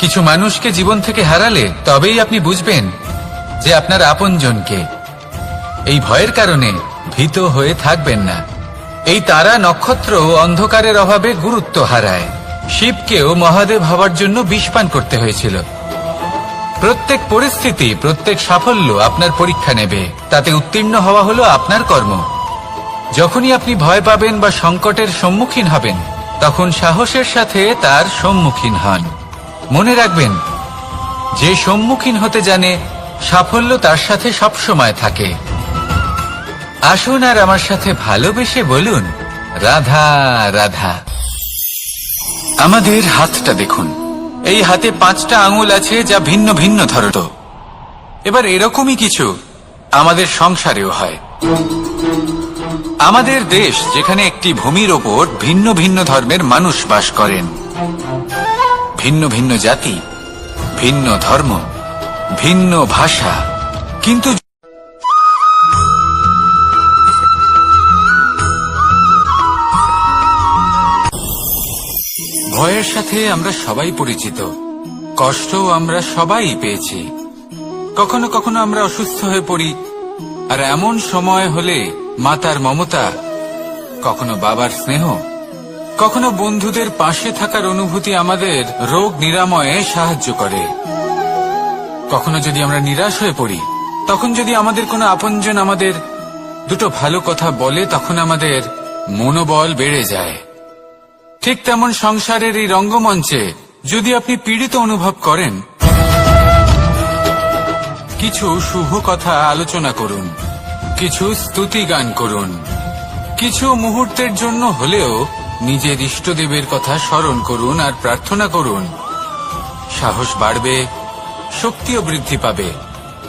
কিছু মানুষকে জীবন থেকে হারালে তবেই আপনি বুঝবেন যে আপনার আপনজনকে। এই ভয়ের কারণে ভীত হয়ে থাকবেন না। এই তারা নক্ষত্র অন্ধকারের অভাবে গুরুত্ব হারায়। শিবকেও মহাদেব হওয়ার জন্য বিষপান করতে হয়েছিল। প্রত্যেক পরিস্থিতি, প্রত্যেক সাফল্য আপনার পরীক্ষা নেবে। তাতে উত্তীর্ণ হওয়া হলো আপনার কর্ম। যখনই আপনি ভয় পাবেন বা সংকটের সম্মুখীন হবেন, তখন সাহসের সাথে তার সম্মুখীন হন। মনে রাখবেন, যে সম্মুখীন হতে জানে সাফল্য তার সাথে সবসময় থাকে। আসুন আর আমার সাথে ভালোবেসে বলুন, রাধা রাধা। আমাদের হাতটা দেখুন। এই হাতে 5টা আঙুল আছে, যা ভিন্ন ভিন্ন ধরনের। এবার এরকমই কিছু আমাদের সংসারেও হয়। আমাদের দেশ, যেখানে একটি ভূমির ওপর ভিন্ন ভিন্ন ধর্মের মানুষ বাস করেন, ভিন্ন ভিন্ন জাতি, ভিন্ন ধর্ম, ভিন্ন ভাষা, কিন্তু ভয়ের সাথে আমরা সবাই পরিচিত। কষ্টও আমরা সবাই পেয়েছি। কখনো কখনো আমরা অসুস্থ হয়ে পড়ি, আর এমন সময় হলে মাতার মমতা, কখনো বাবার স্নেহ, কখনো বন্ধুদের পাশে থাকার অনুভূতি আমাদের রোগ নিরাময়ে সাহায্য করে। কখনো যদি আমরা নিরাশ হয়ে পড়ি, তখন যদি আমাদের কোনো আপনজন আমাদের দুটো ভালো কথা বলে, তখন আমাদের মনোবল বেড়ে যায়। ঠিক তেমন সংসারের এই রঙ্গমঞ্চে যদি আপনি পীড়িত অনুভব করেন, কিছু শুভ কথা আলোচনা করুন, কিছু স্তুতি গান করুন, কিছু মুহূর্তের জন্য হলেও নিজের ইষ্টদেবের কথা স্মরণ করুন আর প্রার্থনা করুন। সাহস বাড়বে, শক্তিও বৃদ্ধি পাবে,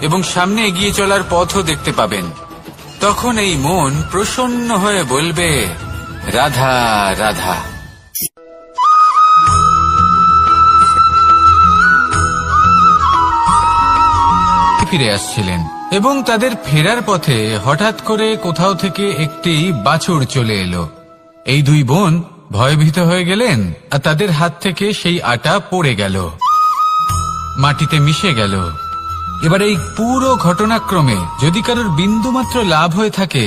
এবং সামনে এগিয়ে চলার পথও দেখতে পাবেন। তখন এই মন প্রসন্ন হয়ে বলবে, রাধা রাধা। ফিরে আসছিলেন, এবং তাদের ফেরার পথে হঠাৎ করে কোথাও থেকে একটি বাছুর চলে এলো। এই 2 বোন ভয়ভীত হয়ে গেলেন, আর তাদের হাত থেকে সেই আটা পড়ে গেল, মাটিতে মিশে গেল। এবার এই পুরো ঘটনাক্রমে যদি কারোর বিন্দুমাত্র লাভ হয়ে থাকে,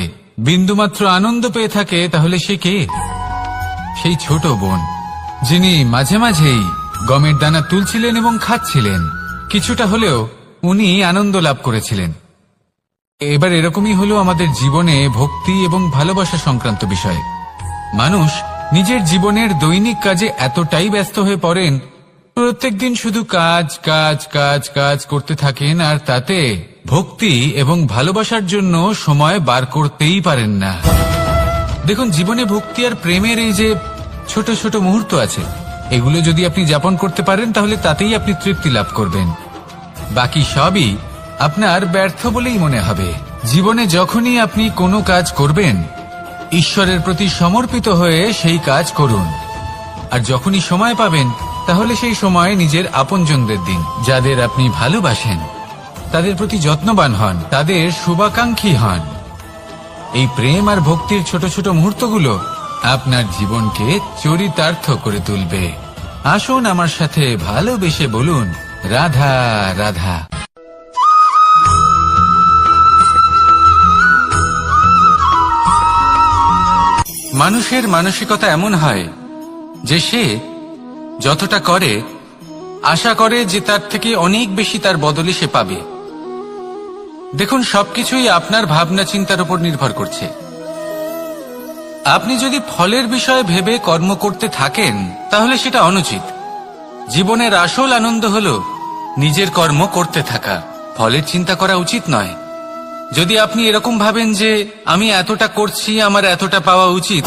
বিন্দুমাত্র আনন্দ পেয়ে থাকে, তাহলে সে কে? সেই ছোট বোন, যিনি মাঝে মাঝেই গমের দানা তুলছিলেন এবং খাচ্ছিলেন। কিছুটা হলেও উনি আনন্দ লাভ করেছিলেন। এবার এরকমই হলো আমাদের জীবনে ভক্তি এবং ভালোবাসা সংক্রান্ত বিষয়। মানুষ নিজের জীবনের দৈনিক কাজে এতটাই ব্যস্ত হয়ে পড়েন, প্রত্যেকদিন শুধু কাজ কাজ কাজ কাজ করতে থাকেন, আর তাতে ভক্তি এবং ভালোবাসার জন্য সময় বার করতেই পারেন না। দেখুন, জীবনে ভক্তি আর প্রেমের এই যে ছোট ছোট মুহূর্ত আছে, এগুলো যদি আপনি যাপন করতে পারেন, তাহলে তাতেই আপনি তৃপ্তি লাভ করবেন। বাকি সবই আপনার ব্যর্থ বলেই মনে হবে। জীবনে যখনই আপনি কোনো কাজ করবেন, ঈশ্বরের প্রতি সমর্পিত হয়ে সেই কাজ করুন। আর যখনই সময় পাবেন, তাহলে সেই সময় নিজের আপনজনদের দিন। যাদের আপনি ভালোবাসেন তাদের প্রতি যত্নবান হন, তাদের শুভাকাঙ্ক্ষী হন। এই প্রেম আর ভক্তির ছোট ছোট মুহূর্তগুলো আপনার জীবনকে চরিতার্থ করে তুলবে। আসুন আমার সাথে ভালোবেসে বলুন, রাধা রাধা। মানুষের মানসিকতা এমন হয় যে সে যতটা করে আশা করে যে তার থেকে অনেক বেশি তার বদলে সে পাবে। দেখুন, সবকিছুই আপনার ভাবনা চিন্তার উপর নির্ভর করছে। আপনি যদি ফলের বিষয়ে ভেবে কর্ম করতে থাকেন তাহলে সেটা অনুচিত। জীবনের আসল আনন্দ হল নিজের কর্ম করতে থাকা, ফলের চিন্তা করা উচিত নয়। যদি আপনি এরকম ভাবেন যে আমি এতটা করছি, আমার এতটা পাওয়া উচিত,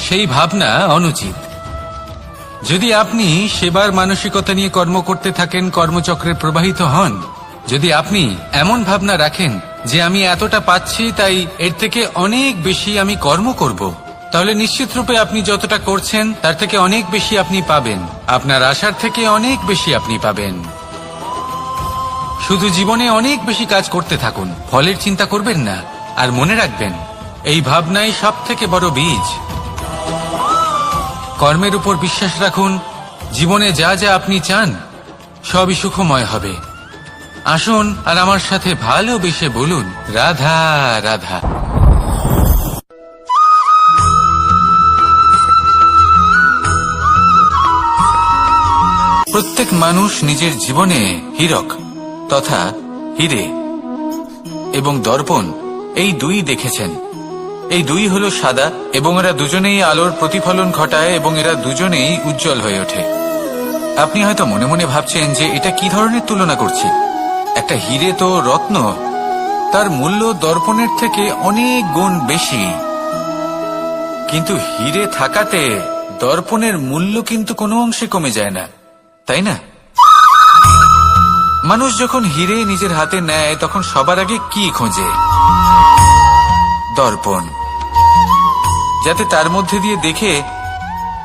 সেই ভাবনা অনুচিত। যদি আপনি সেবার মানসিকতা নিয়ে কর্ম করতে থাকেন, কর্মচক্রে প্রবাহিত হন, যদি আপনি এমন ভাবনা রাখেন যে আমি এতটা পাচ্ছি তাই এর থেকে অনেক বেশি আমি কর্ম করব, তাহলে নিশ্চিত রূপে আপনি যতটা করছেন তার থেকে অনেক বেশি আপনি পাবেন, আপনার আশার থেকে অনেক বেশি আপনি পাবেন। শুধু জীবনে অনেক বেশি কাজ করতে থাকুন, ফলের চিন্তা করবেন না। আর মনে রাখবেন, এই ভাবনাই সব থেকে বড় বীজ। কর্মের উপর বিশ্বাস রাখুন, জীবনে যা যা আপনি চান সবই সুখময় হবে। আসুন আর আমার সাথে ভালোবেসে বলুন, রাধা রাধা। প্রত্যেক মানুষ নিজের জীবনে হীরক তথা হীরে এবং দর্পণ এই দুই দেখেছেন। এই দুই হলো সাদা এবং এরা দুজনেই আলোর প্রতিফলন ঘটায় এবং এরা দুজনেই উজ্জ্বল হয়ে ওঠে। আপনি হয়তো মনে মনে ভাবছেন যে এটা কি ধরনের তুলনা করছি। একটা হীরে তো রত্ন, তার মূল্য দর্পণের থেকে অনেক গুণ বেশি। কিন্তু হীরে থাকাতে দর্পণের মূল্য কিন্তু কোনো অংশে কমে যায় না, তাই না? মানুষ যখন হীরে নিজের হাতে নেয় তখন সবার আগে কি খোঁজে? দর্পণ, যাতে তার মধ্যে দিয়ে দেখে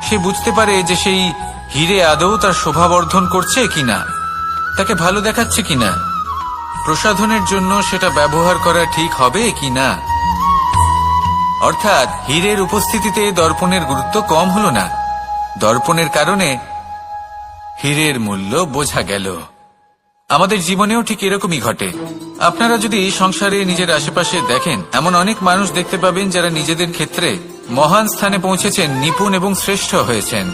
সে বুঝতে পারে যে সেই হীরে আদৌ তার শোভাবর্ধন করছে কিনা, তাকে ভালো দেখাচ্ছে কিনা, প্রসাধনের জন্য সেটা ব্যবহার করা ঠিক হবে কিনা। অর্থাৎ হীরের উপস্থিতিতে দর্পণের গুরুত্ব কম হলো না, দর্পণের কারণে হীরের মূল্য বোঝা গেল। আমাদের জীবনেও ঠিক এরকমই ঘটে। আপনারা যদি সংসারে নিজের আশেপাশে দেখেন, এমন অনেক মানুষ দেখতে পাবেন যারা নিজেদের ক্ষেত্রে মহান স্থানে পৌঁছেছেন, নিপুণ এবং শ্রেষ্ঠ হয়েছেন।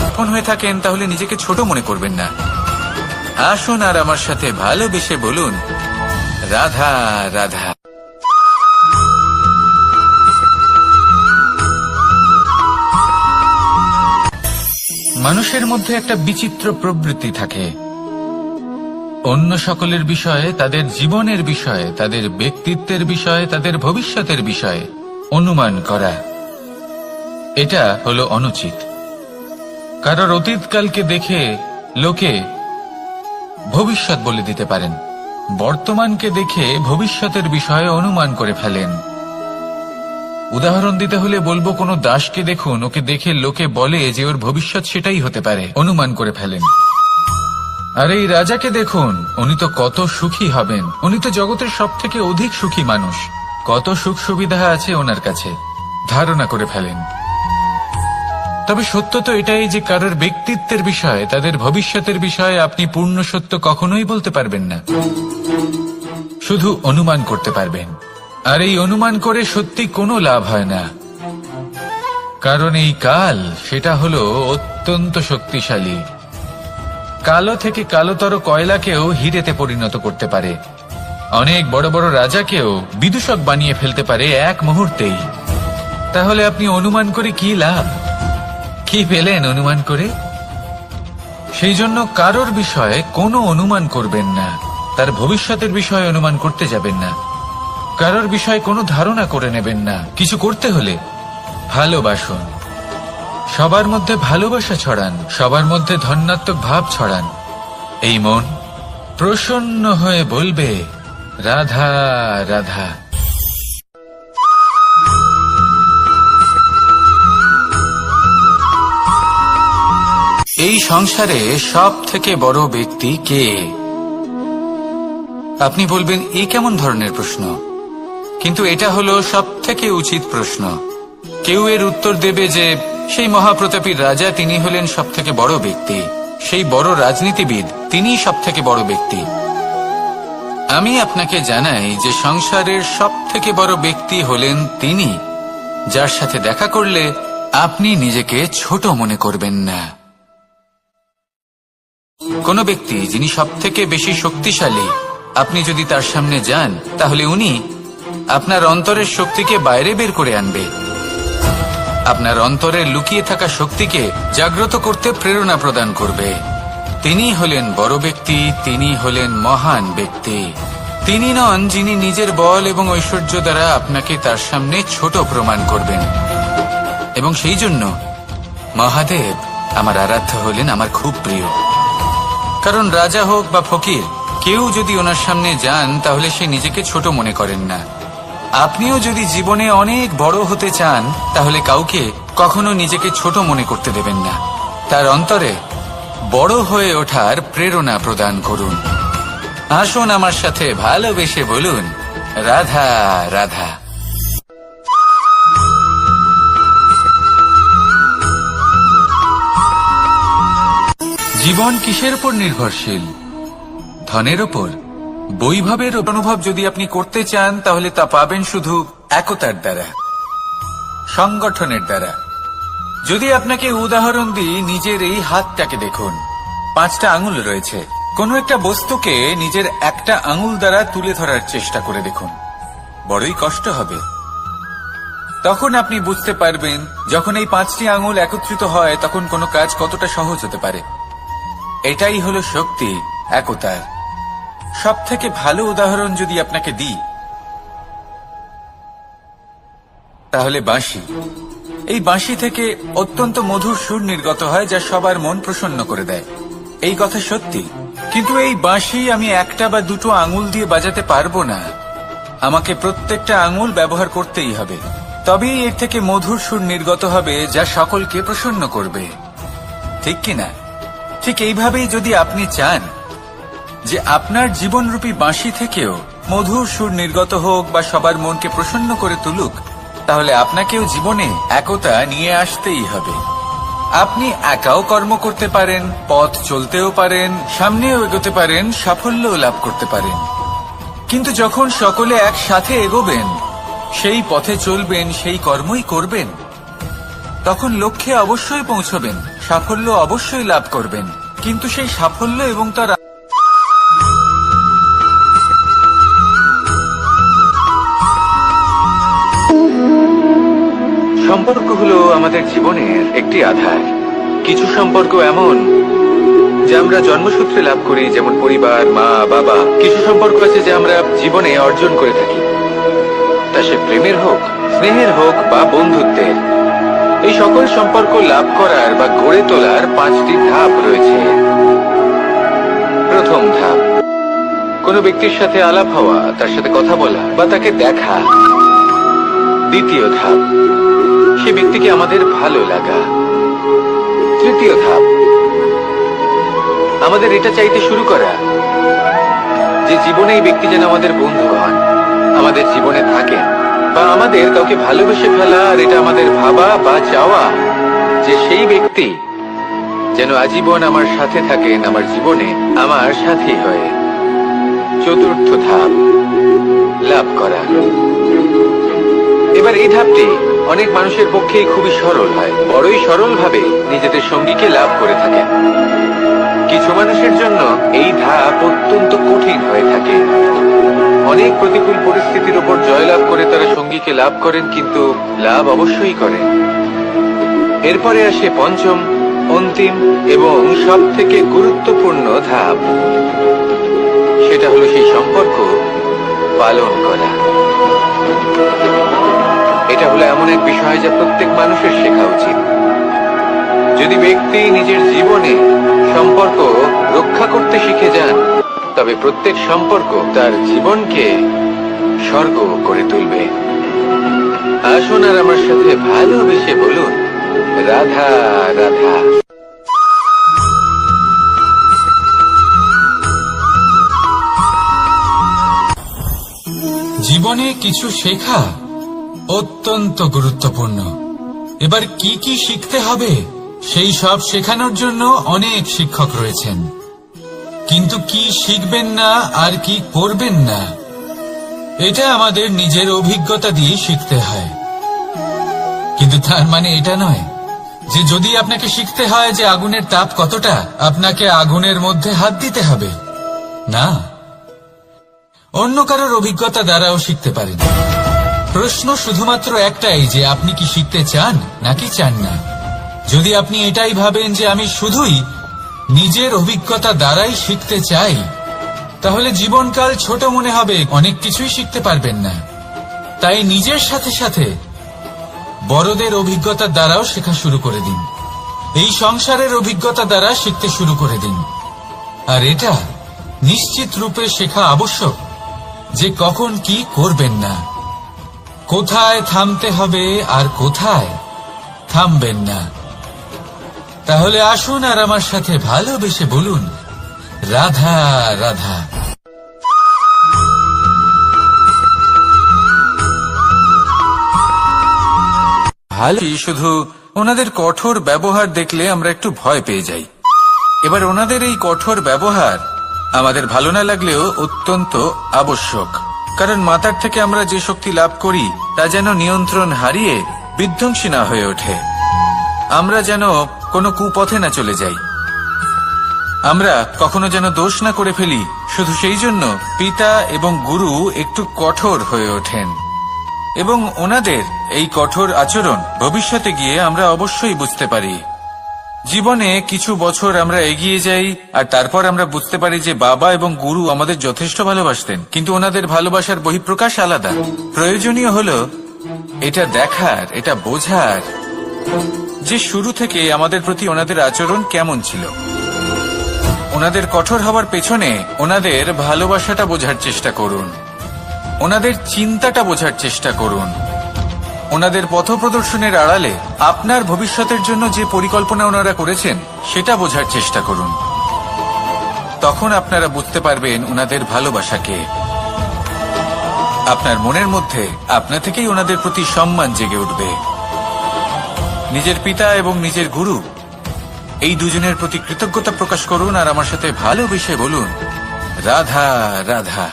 আপন হয়ে থাকেন তাহলে নিজেকে ছোট মনে করবেন না। আসুন আর আমার সাথে ভালোবেসে বলুন, রাধা রাধা। মানুষের মধ্যে একটা বিচিত্র প্রবৃত্তি থাকে, অন্য সকলের বিষয়ে, তাদের জীবনের বিষয়ে, তাদের ব্যক্তিত্বের বিষয়ে, তাদের ভবিষ্যতের বিষয়ে অনুমান করা। এটা হলো অনুচিত। কারোর অতীতকালকে দেখে লোকে ভবিষ্যৎ বলে দিতে পারেন, বর্তমানকে দেখে ভবিষ্যতের বিষয়ে অনুমান করে ফেলেন। উদাহরণ দিতে হলে বলবো, কোনো দাসকে দেখুন, ওকে দেখে লোকে বলে যে ওর ভবিষ্যৎ সেটাই হতে পারে, অনুমান করে ফেলেন। আর এই রাজাকে দেখুন, উনি তো কত সুখী হবেন, উনি তো জগতের সব থেকে অধিক সুখী মানুষ, কত সুখ সুবিধা আছে ওনার কাছে, ধারণা করে ফেলেন। তবে সত্য তো এটাই যে কারোর ব্যক্তিত্বের বিষয়ে, তাদের ভবিষ্যতের বিষয়ে আপনি পূর্ণ সত্য কখনোই বলতে পারবেন না, শুধু অনুমান করতে পারবেন। আর এই অনুমান করে সত্যি কোনো লাভ হয় না, কারণ এই কাল সেটা হলো অত্যন্ত শক্তিশালী। কালো থেকে কালোতর কয়লাকেও হীরেতে পরিণত করতে পারে, অনেক বড় বড় রাজাকেও বিদূষক বানিয়ে ফেলতে পারে এক মুহূর্তেই। তাহলে আপনি অনুমান করে কি লাভ? কি পেলেন অনুমান করে? সেই জন্য কারোর বিষয়ে কোনো অনুমান করবেন না, তার ভবিষ্যতের বিষয়ে অনুমান করতে যাবেন না, কারোর বিষয়ে কোনো ধারণা করে নেবেন না। কিছু করতে হলে ভালোবাসুন, সবার মধ্যে ভালোবাসা ছড়ান, সবার মধ্যে ধন্যাত্মক ভাব ছড়ান। এই মন প্রসন্ন হয়ে বলবে, রাধা রাধা। এই সংসারে সব থেকে বড় ব্যক্তি কে? আপনি বলবেন, এই কেমন ধরনের প্রশ্ন? কিন্তু এটা হলো সব থেকে উচিত প্রশ্ন। কেউ এর উত্তর দেবে যে সেই মহাপ্রতাপী রাজা, তিনি হলেন সব থেকে বড় ব্যক্তি, সেই বড় রাজনীতিবিদ, তিনিই সব থেকে বড় ব্যক্তি। আমি আপনাকে জানাই যে সংসারের সব থেকে বড় ব্যক্তি হলেন তিনি, যার সাথে দেখা করলে আপনি নিজেকে ছোট মনে করবেন না। কোন ব্যক্তি যিনি সব থেকে বেশি শক্তিশালী, আপনি যদি তার সামনে যান তাহলে উনি আপনার অন্তরের শক্তিকে বাইরে বের করে আনবে, আপনার অন্তরের লুকিয়ে থাকা শক্তিকে জাগ্রত করতে প্রেরণা প্রদান করবে। তিনি হলেন বড় ব্যক্তি, তিনি হলেন মহান ব্যক্তি। তিনি নন যিনি নিজের বল এবং ঐশ্বর্য দ্বারা আপনাকে তার সামনে ছোট প্রমাণ করবেন। এবং সেই জন্য মহাদেব আমার আরাধ্য হলেন আমার খুব প্রিয়। কারণ রাজা হোক বা ফকির, কেউ যদি ওনার সামনে যান তাহলে সে নিজেকে ছোট মনে করেন না। আপনিও যদি জীবনে অনেক বড় হতে চান তাহলে কাউকে কখনো নিজেকে ছোট মনে করতে দেবেন না। তার অন্তরে বড় হয়ে ওঠার প্রেরণা প্রদান করুন। আসুন আমার সাথে ভালোবেসে বলুন, রাধা রাধা। জীবন কিসের উপর নির্ভরশীল? ধনের ওপর। বৈভবের অনুভব যদি আপনি করতে চান তাহলে তা পাবেন শুধু একতার দ্বারা, সংগঠনের দ্বারা। যদি আপনাকে উদাহরণ দিই, নিজের এই হাতটাকে দেখুন। 5টা আঙুল রয়েছে। কোনো একটা বস্তুকে নিজের একটা আঙুল দ্বারা তুলে ধরার চেষ্টা করে দেখুন, বড়ই কষ্ট হবে। তখন আপনি বুঝতে পারবেন যখন এই 5টি আঙুল একত্রিত হয় তখন কোনো কাজ কতটা সহজ হতে পারে। এটাই হলো শক্তি, একতার। সব থেকে ভালো উদাহরণ যদি আপনাকে দিই তাহলে বাঁশি। এই বাঁশি থেকে অত্যন্ত মধুর সুর নির্গত হয় যা সবার মন প্রসন্ন করে দেয়। এই কথা সত্যি। কিন্তু এই বাঁশি আমি একটা বা দুটো আঙুল দিয়ে বাজাতে পারবো না। আমাকে প্রত্যেকটা আঙুল ব্যবহার করতেই হবে, তবেই এর থেকে মধুর সুর নির্গত হবে যা সকলকে প্রসন্ন করবে, ঠিক কিনা? ঠিক এইভাবেই যদি আপনি চান যে আপনার জীবনরূপী বাঁশি থেকেও মধুর সুর নির্গত হোক বা সবার মনকে প্রসন্ন করে তুলুক, তাহলে আপনাকেও জীবনে একতা নিয়ে আসতেই হবে। আপনি একাও কর্ম করতে পারেন, পথ চলতেও পারেন, সামনেও এগোতে পারেন, সাফল্যও লাভ করতে পারেন। কিন্তু যখন সকলে একসাথে এগোবেন, সেই পথে চলবেন, সেই কর্মই করবেন, তখন লক্ষ্যে অবশ্যই পৌঁছবেন, সাফল্য অবশ্যই লাভ করবেন। কিন্তু সেই সাফল্য এবং তার সম্পর্ক হলো আমাদের জীবনের একটি আধার। কিছু সম্পর্ক এমন যা আমরা জন্মসূত্রে লাভ করি, যেমন পরিবার, মা, বাবা। কিছু সম্পর্ক আছে যা আমরা জীবনে অর্জন করে থাকি, তা সে প্রেমের হোক, স্নেহের হোক বা বন্ধুত্বের। এই সকল সম্পর্ক লাভ করার বা গড়ে তোলার 5টি ধাপ রয়েছে। প্রথম ধাপ, কোনো ব্যক্তির সাথে আলাপ হওয়া, তার সাথে কথা বলা বা তাকে দেখা। দ্বিতীয় ধাপ, সে ব্যক্তিকে আমাদের ভালো লাগা। তৃতীয় ধাপ, আমাদের এটা চাইতে শুরু করা যে জীবনে এই ব্যক্তি যেন আমাদের বন্ধু হন, আমাদের জীবনে থাকেন, বা আমাদের কাউকে ভালোবেসে ফেলা আর এটা আমাদের ভাবা বা চাওয়া যে সেই ব্যক্তি যেন আজীবন আমার সাথে থাকেন, আমার জীবনে আমার সাথী হয়ে। চতুর্থ ধাপ, লাভ করা। এবার এই ধাপটি অনেক মানুষের পক্ষেই খুবই সরল হয়, বড়ই সরল ভাবে নিজেদের সঙ্গীকে লাভ করে থাকেন। কিছু মানুষের জন্য এই ধাপ অত্যন্ত কঠিন হয়ে থাকে। অনেক প্রতিকূল পরিস্থিতির উপর জয়লাভ করে তারা সঙ্গীকে লাভ করেন, কিন্তু লাভ অবশ্যই করেন। এরপরে আসে পঞ্চম, অন্তিম এবং সব থেকে গুরুত্বপূর্ণ ধাপ। সেটা হলো সেই সম্পর্ক পালন করা। এটা হলো এমন এক বিষয় যা প্রত্যেক মানুষের শেখা উচিত। যদি ব্যক্তি নিজের জীবনে সম্পর্ক রক্ষা করতে শিখে যান, তবে প্রত্যেক সম্পর্ক তার জীবনকে স্বর্গ করে তুলবে। আসুন আর আমার সাথে ভালোবেসে বলুন, রাধা রাধা। জীবনে কিছু শেখা অত্যন্ত গুরুত্বপূর্ণ। এবার কি কি শিখতে হবে সেই সব শেখানোর জন্য অনেক শিক্ষক রয়েছেন, কিন্তু কি শিখবেন না আর কি করবেন না এটা আমাদের নিজের অভিজ্ঞতা দিয়ে শিখতে হয়। কিন্তু তার মানে এটা নয় যে যদি আপনাকে শিখতে হয় যে আগুনের তাপ কতটা, আপনাকে আগুনের মধ্যে হাত দিতে হবে। না, অন্য কারোর অভিজ্ঞতা দ্বারাও শিখতে পারেন। প্রশ্ন শুধুমাত্র একটাই যে আপনি কি শিখতে চান নাকি চান না। যদি আপনি এটাই ভাবেন যে আমি শুধুই নিজের অভিজ্ঞতা দ্বারাই শিখতে চাই, তাহলে জীবনকাল ছোট মনে হবে, অনেক কিছুই শিখতে পারবেন না। তাই নিজের সাথে সাথে বড়দের অভিজ্ঞতার দ্বারাও শেখা শুরু করে দিন। এই সংসারের অভিজ্ঞতা দ্বারা শিখতে শুরু করে দিন। আর এটা নিশ্চিত রূপে শেখা আবশ্যক যে কখন কি করবেন না, কোথায় থামতে হবে আর কোথায় থামবেন না। তাহলে আসুন আর আমার সাথে ভালোবেসে বলুন, রাধা রাধা। ভালো, শুধু ওনাদের কঠোর ব্যবহার দেখলে আমরা একটু ভয় পেয়ে যাই। এবার ওনাদের এই কঠোর ব্যবহার আমাদের ভালো না লাগলেও অত্যন্ত আবশ্যক, কারণ মাতার থেকে আমরা যে শক্তি লাভ করি তা যেন নিয়ন্ত্রণ হারিয়ে বিধ্বংসী না হয়ে ওঠে। আমরা যেন কোনো কুপথে না চলে যাই, আমরা কখনো যেন দোষ না করে ফেলি। শুধু সেই জন্য পিতা এবং গুরু একটু কঠোর হয়ে ওঠেন, এবং ওনাদের এই কঠোর আচরণ ভবিষ্যতে গিয়ে আমরা অবশ্যই বুঝতে পারি। জীবনে কিছু বছর আমরা এগিয়ে যাই আর তারপর আমরা বুঝতে পারি যে বাবা এবং গুরু আমাদের যথেষ্ট ভালোবাসতেন, কিন্তু ওনাদের ভালোবাসার বহিঃপ্রকাশ আলাদা। প্রয়োজনীয় হলো এটা দেখার, এটা বোঝার যে শুরু থেকে আমাদের প্রতি ওনাদের আচরণ কেমন ছিল। ওনাদের কঠোর হওয়ার পেছনে ওনাদের ভালোবাসাটা বোঝার চেষ্টা করুন, ওনাদের চিন্তাটা বোঝার চেষ্টা করুন, ওনাদের পথপ্রদর্শনের আড়ালে আপনার ভবিষ্যতের জন্য যে পরিকল্পনা ওনারা করেছেন সেটা বোঝার চেষ্টা করুন। তখন আপনারা বুঝতে পারবেন ওনাদের ভালোবাসাকে। আপনার মনের মধ্যে আপনা থেকেই ওনাদের প্রতি সম্মান জেগে উঠবে। নিজের পিতা এবং নিজের গুরু এই দুজনের প্রতি কৃতজ্ঞতা প্রকাশ করুন আর আমার সাথে ভালোবেসে বলুন, রাধা রাধা।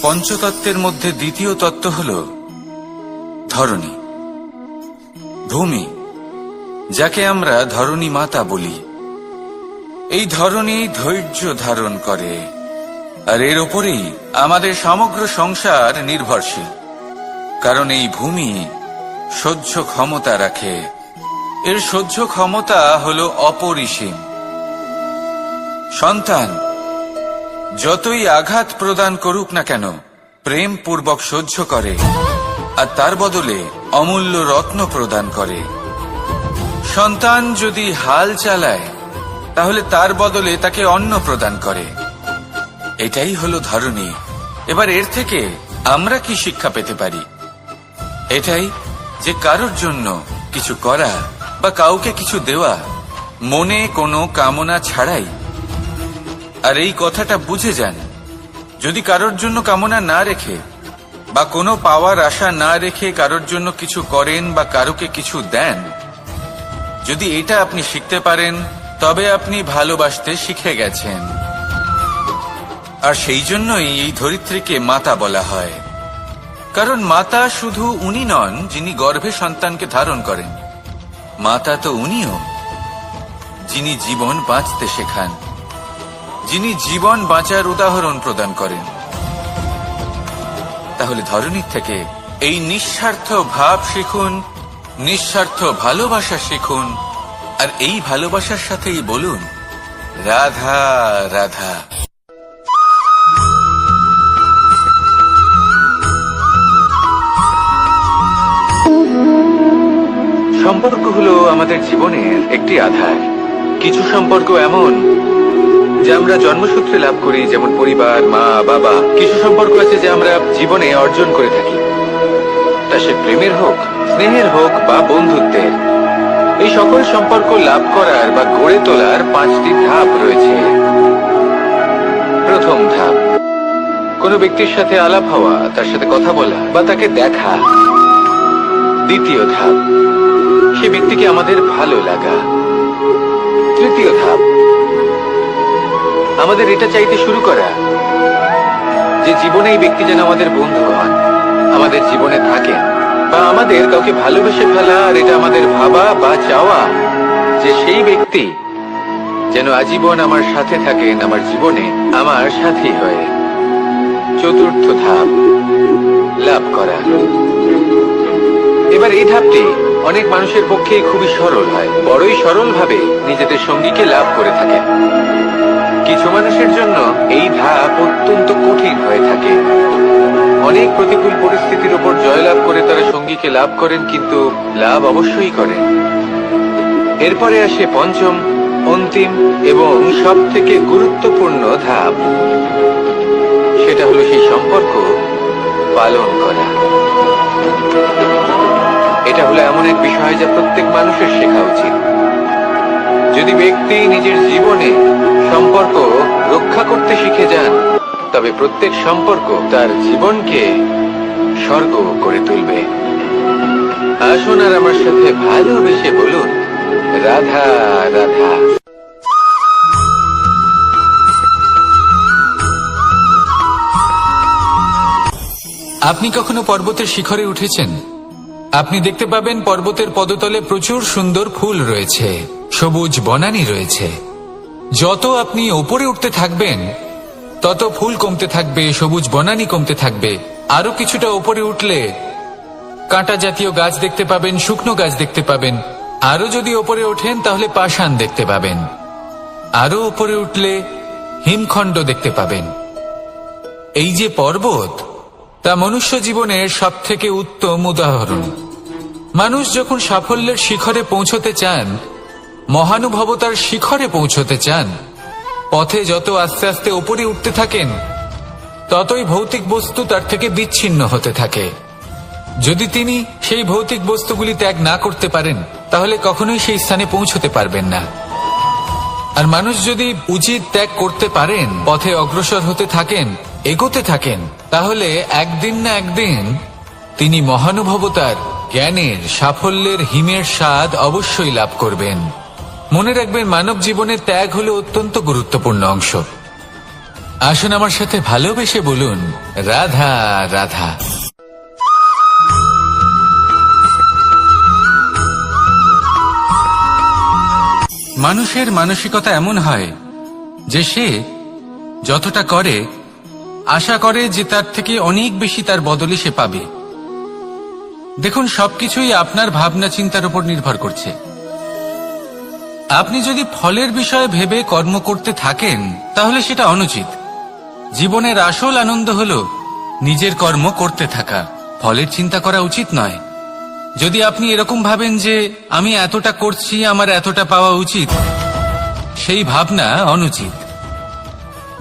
পঞ্চতত্ত্বের মধ্যে দ্বিতীয় তত্ত্ব হল ধরণী, ভূমি, যাকে আমরা ধরণী মাতা বলি। এই ধরণী ধৈর্য ধারণ করে, আর এর ওপরেই আমাদের সমগ্র সংসার নির্ভরশীল। কারণ এই ভূমি সহ্য ক্ষমতা রাখে, এর সহ্য ক্ষমতা হল অপরিসীম। সন্তান যতই আঘাত প্রদান করুক না কেন প্রেম পূর্বক সহ্য করে, আর তার বদলে অমূল্য রত্ন প্রদান করে। সন্তান যদি হাল চালায় তাহলে তার বদলে তাকে অন্ন প্রদান করে। এটাই হলো ধরণী। এবার এর থেকে আমরা কি শিক্ষা পেতে পারি? এটাই যে কারোর জন্য কিছু করা বা কাউকে কিছু দেওয়া মনে কোনো কামনা ছাড়াই। আর এই কথাটা বুঝে যান, যদি কারোর জন্য কামনা না রেখে বা কোনো পাওয়ার আশা না রেখে কারোর জন্য কিছু করেন বা কারোকে কিছু দেন, যদি এটা আপনি শিখতে পারেন তবে আপনি ভালোবাসতে শিখে গেছেন। আর সেই জন্যই এই ধরিত্রীকে মাতা বলা হয়, কারণ মাতা শুধু উনি নন যিনি গর্ভে সন্তানকে ধারণ করেন, মাতা তো উনিও যিনি জীবন বাঁচতে শেখান, যিনি জীবন বাঁচার উদাহরণ প্রদান করেন। তাহলে ধরণীর থেকে এই নিঃস্বার্থ ভাব শিখুন, নিঃস্বার্থ ভালোবাসা শিখুন, আর এই ভালোবাসার সাথেই বলুন, রাধা রাধা। সম্পর্ক হলো আমাদের জীবনের একটি আধার। কিছু সম্পর্ক এমন যা আমরা জন্মসূত্রে লাভ করি, যেমন পরিবার, মা, বাবা। কিছু সম্পর্ক আছে যে আমরা জীবনে অর্জন করে থাকি, তা সে প্রেমের হোক, স্নেহের হোক বা বন্ধুত্বের। এই সকল সম্পর্ক লাভ করার বা গড়ে তোলার 5টি ধাপ রয়েছে। প্রথম ধাপ, কোনো ব্যক্তির সাথে আলাপ হওয়া, তার সাথে কথা বলা বা তাকে দেখা। দ্বিতীয় ধাপ, সে ব্যক্তিকে আমাদের ভালো লাগা। তৃতীয় ধাপ, আমাদের এটা চাইতে শুরু করা যে জীবনে এই ব্যক্তি যেন আমাদের বন্ধু হন, আমাদের জীবনে থাকেন, বা আমাদের কাউকে ভালোবেসে ফেলা আর এটা আমাদের ভাবা বা চাওয়া যে সেই ব্যক্তি যেন আজীবন আমার সাথে থাকেন, আমার জীবনে আমার সাথী হয়ে। চতুর্থ ধাপ, লাভ করা। এবার এই ধাপটি অনেক মানুষের পক্ষেই খুবই সরল হয়, বড়ই সরল ভাবে নিজেদের সঙ্গীকে লাভ করে থাকে। কিছু মানুষের জন্য এই ধাপ অত্যন্ত কঠিন হয়ে থাকে। অনেক প্রতিকূল পরিস্থিতির উপর জয়লাভ করে তারা সঙ্গীকে লাভ করেন, কিন্তু লাভ অবশ্যই করেন। এরপরে আসে পঞ্চম, অন্তিম এবং সব থেকে গুরুত্বপূর্ণ ধাপ। সেটা হলো সেই সম্পর্ক পালন করা। এটা হলো এমন এক বিষয় যা প্রত্যেক মানুষের শেখা উচিত। যদি ব্যক্তি নিজের জীবনে সম্পর্ক রক্ষা করতে শিখে যান, তবে প্রত্যেক সম্পর্ক তার জীবনকে স্বর্গ করে তুলবে। আসুন আর আমার সাথে ভালোবেসে বলুন, রাধা রাধা। আপনি কখনো পর্বতের শিখরে উঠেছেন? আপনি দেখতে পাবেন পর্বতের পদতলে প্রচুর সুন্দর ফুল রয়েছে, সবুজ বনানী রয়েছে। যত আপনি ওপরে উঠতে থাকবেন তত ফুল কমতে থাকবে, সবুজ বনানী কমতে থাকবে। আরো কিছুটা ওপরে উঠলে কাঁটা জাতীয় গাছ দেখতে পাবেন, শুকনো গাছ দেখতে পাবেন। আরো যদি ওপরে ওঠেন তাহলে পাষাণ দেখতে পাবেন। আরো ওপরে উঠলে হিমখণ্ড দেখতে পাবেন। এই যে পর্বত, তা মনুষ্য জীবনের সব থেকে উত্তম উদাহরণ। মানুষ যখন সাফল্যের শিখরে পৌঁছতে চান, মহানুভবতার শিখরে পৌঁছতে চান, পথে যত আস্তে আস্তে উপরে উঠতে থাকেন, ততই ভৌতিক বস্তু তার থেকে বিচ্ছিন্ন হতে থাকে। যদি তিনি সেই ভৌতিক বস্তুগুলি ত্যাগ না করতে পারেন, তাহলে কখনোই সেই স্থানে পৌঁছতে পারবেন না। আর মানুষ যদি উচিত ত্যাগ করতে পারেন, পথে অগ্রসর হতে থাকেন, এগোতে থাকেন, তাহলে একদিন না একদিন তিনি মহানুভবতার, জ্ঞানের, সাফল্যের হিমের স্বাদ অবশ্যই লাভ করবেন। মনে রাখবেন, মানব জীবনের ত্যাগ হলো অত্যন্ত গুরুত্বপূর্ণ অংশ। আসুন আমার সাথে ভালোবেসে বলুন, রাধা রাধা। মানুষের মানসিকতা এমন হয় যে সে যতটা করে আশা করে যে তার থেকে অনেক বেশি তার বদলে সে পাবে। দেখুন, সবকিছুই আপনার ভাবনা চিন্তার উপর নির্ভর করছে। আপনি যদি ফলের বিষয়ে ভেবে কর্ম করতে থাকেন, তাহলে সেটা অনুচিত। জীবনের আসল আনন্দ হলো নিজের কর্ম করতে থাকা, ফলের চিন্তা করা উচিত নয়। যদি আপনি এরকম ভাবেন যে আমি এতটা করছি, আমার এতটা পাওয়া উচিত, সেই ভাবনা অনুচিত।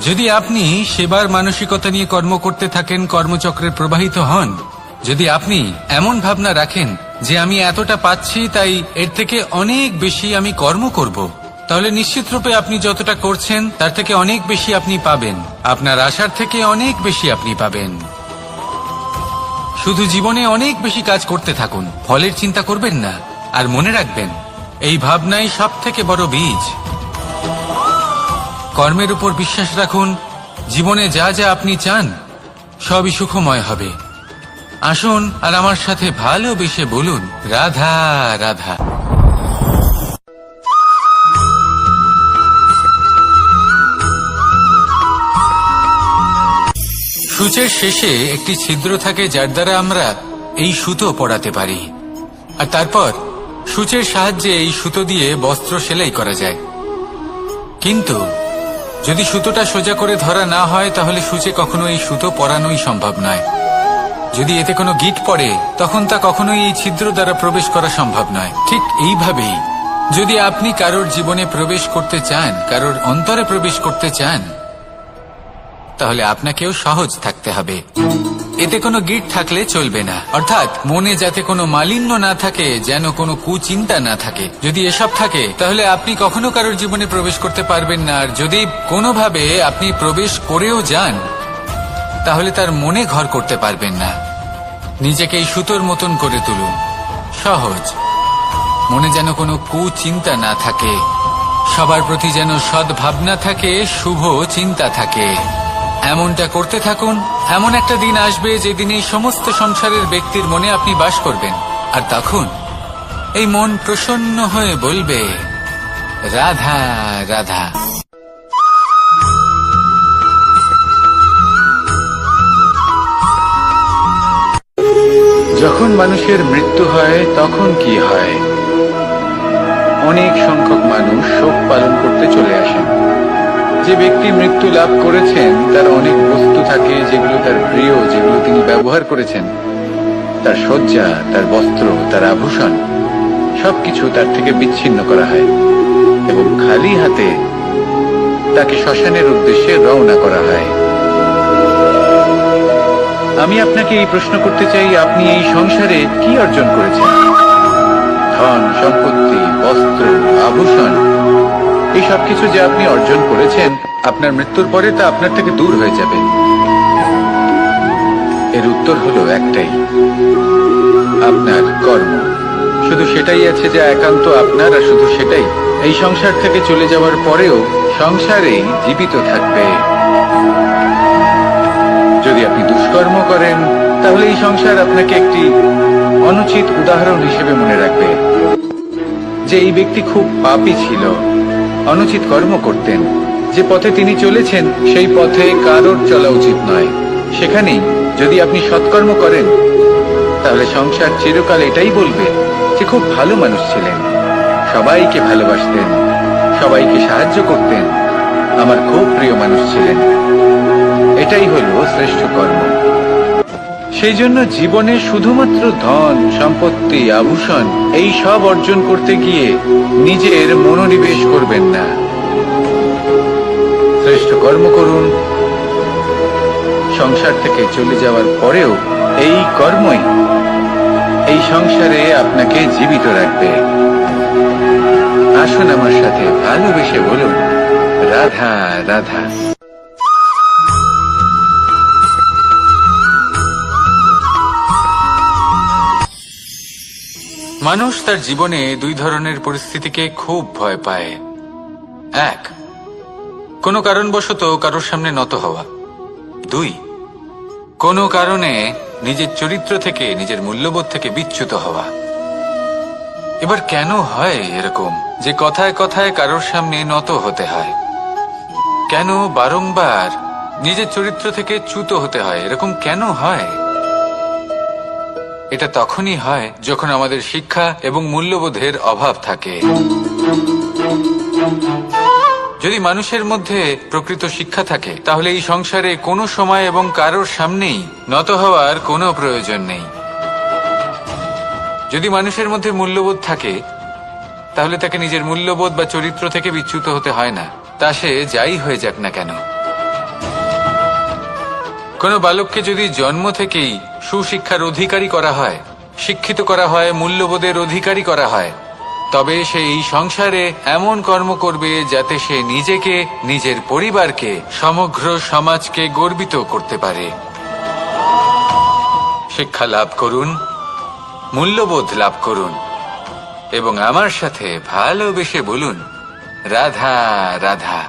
যদি আপনি সেবার মানসিকতা নিয়ে কর্ম করতে থাকেন, কর্মচক্রে প্রবাহিত হন, যদি আপনি এমন ভাবনা রাখেন যে আমি এতটা পাচ্ছি, তাই এর থেকে অনেক বেশি আমি কর্ম করব, তাহলে নিশ্চিতরূপে আপনি যতটা করছেন তার থেকে অনেক বেশি আপনি পাবেন। আপনার আশার থেকে অনেক বেশি আপনি পাবেন। শুধু জীবনে অনেক বেশি কাজ করতে থাকুন, ফলের চিন্তা করবেন না। আর মনে রাখবেন, এই ভাবনাই সব থেকে বড় বীজ। কর্মের উপর বিশ্বাস রাখুন। জীবনে যা যা আপনি চান সবই সুখময় হবে। আসুন আর আমার সাথে ভালোবেসে বলুন, রাধা রাধা। সূচের শেষে একটি ছিদ্র থাকে, যার দ্বারা আমরা এই সুতো পরাতে পারি। আর তারপর সূচের সাহায্যে এই সুতো দিয়ে বস্ত্র সেলাই করা যায়। কিন্তু যদি সুতোটা সোজা করে ধরা না হয়, তাহলে সূচে কখনো এই সুতো পরানোই সম্ভব নয়। যদি এতে কোনো গিঁট পড়ে, তখন তা কখনোই এই ছিদ্র দ্বারা প্রবেশ করা সম্ভব নয়। ঠিক এইভাবেই যদি আপনি কারোর জীবনে প্রবেশ করতে চান, কারোর অন্তরে প্রবেশ করতে চান, তাহলে আপনাকেও সহজ থাকতে হবে। এতে কোনো গিঁট থাকলে চলবে না। অর্থাৎ মনে যাতে কোনো মালিন্য না থাকে, যেন কোনো কুচিন্তা না থাকে। যদি এসব থাকে, তাহলে আপনি কখনো কারোর জীবনে প্রবেশ করতে পারবেন না। আর যদি কোনোভাবে আপনি প্রবেশ করেও যান, তাহলে তার মনে ঘর করতে পারবেন না। নিজেকে এই সুতোর মতন করে তুলুন, সহজ। মনে যেন কোনো কুচিন্তা না থাকে, সবার প্রতি যেন সদ্ভাবনা থাকে, শুভ চিন্তা থাকে। এমনটা করতে থাকুন। এমন একটা দিন আসবে যেদিন এই সমস্ত সংসারের ব্যক্তির মনে আপনি বাস করবেন, আর তখন এই মন প্রসন্ন হয়ে বলবে, রাধা রাধা। যখন মানুষের মৃত্যু হয় তখন কি হয়? অনেক সংখ্যক মানুষ শোক পালন করতে চলে আসেন। যে ব্যক্তি মৃত্যু লাভ করেছেন তার অনেক বস্তু থাকে যেগুলো তার প্রিয়, যেগুলো তিনি ব্যবহার করেছেন। তার শয্যা, তার বস্ত্র, তার আভূষণ সবকিছু তার থেকে বিচ্ছিন্ন করা হয় এবং খালি হাতে তাকে শ্মশানের উদ্দেশ্যে রওনা করা হয়। আমি আপনাকে এই প্রশ্ন করতে চাই, আপনি এই সংসারে কি অর্জন করেছেন? ধন সম্পত্তি, বস্ত্র, আভূষণ, এই সবকিছু যে আপনি অর্জন করেছেন, আপনার মৃত্যুর পরে তা আপনার থেকে দূর হয়ে যাবে। এর উত্তর হলো একটাই, আপনার কর্ম। শুধু সেটাই আছে যা একান্ত আপনার, আর শুধু সেটাই এই সংসার থেকে চলে যাওয়ার পরেও সংসারেই জীবিত থাকবে। যদি আপনি দুষ্কর্ম করেন তাহলে এই সংসার আপনাকে একটি অনুচিত উদাহরণ হিসেবে মনে রাখবে যে এই ব্যক্তি খুব পাপী ছিল, অনুচিত কর্ম করতেন। যে পথে তিনি চলেছেন সেই পথে কারোর চলা উচিত নয়। সেখানেই যদি আপনি সৎকর্ম করেন তাহলে সংসার চিরকাল এটাই বলবে যে খুব ভালো মানুষ ছিলেন, সবাইকে ভালোবাসতেন, সবাইকে সাহায্য করতেন, আমার খুব প্রিয় মানুষ ছিলেন। এটাই হলো শ্রেষ্ঠ কর্ম। সেই জন্য জীবনে শুধুমাত্র ধন সম্পত্তি, আভূষণ এই সব অর্জন করতে গিয়ে নিজের মনোনিবেশ করবেন না। শ্রেষ্ঠ কর্ম করুন। সংসার থেকে চলে যাওয়ার পরেও এই কর্মই এই সংসারে আপনাকে জীবিত রাখবে। আসুন আমার সাথে ভালোবেসে বলুন, রাধা রাধা। মানুষ তার জীবনে দুই ধরনের পরিস্থিতিকে খুব ভয় পায়। এক, কোনো কারণবশত কারোর সামনে নত হওয়া। দুই, কোনো কারণে নিজের চরিত্র থেকে, নিজের মূল্যবোধ থেকে বিচ্যুত হওয়া। এবার কেন হয় এরকম যে কথায় কথায় কারোর সামনে নত হতে হয়? কেন বারংবার নিজের চরিত্র থেকে চ্যুত হতে হয়? এরকম কেন হয়? এটা তখনই হয় যখন আমাদের শিক্ষা এবং মূল্যবোধের অভাব থাকে। যদি মানুষের মধ্যে প্রকৃত শিক্ষা থাকে তাহলে এই সংসারে কোনো সময় এবং কারোর সামনেই নত হওয়ার কোনো প্রয়োজন নেই। যদি মানুষের মধ্যে মূল্যবোধ থাকে তাহলে তাকে নিজের মূল্যবোধ বা চরিত্র থেকে বিচ্যুত হতে হয় না, তা সে যাই হয়ে যাক না কেন। কোনো বালককে যদি জন্ম থেকেই সুশিক্ষার অধিকারী করা হয়, শিক্ষিত করা হয়, মূল্যবোধের অধিকারী করা হয়, তবে সে এই সংসারে এমন কর্ম করবে যাতে সে নিজেকে, নিজের পরিবারকে, সমগ্র সমাজকে গর্বিত করতে পারে। শিক্ষা লাভ করুন, মূল্যবোধ লাভ করুন এবং আমার সাথে ভালোবেসে বলুন, রাধা রাধা।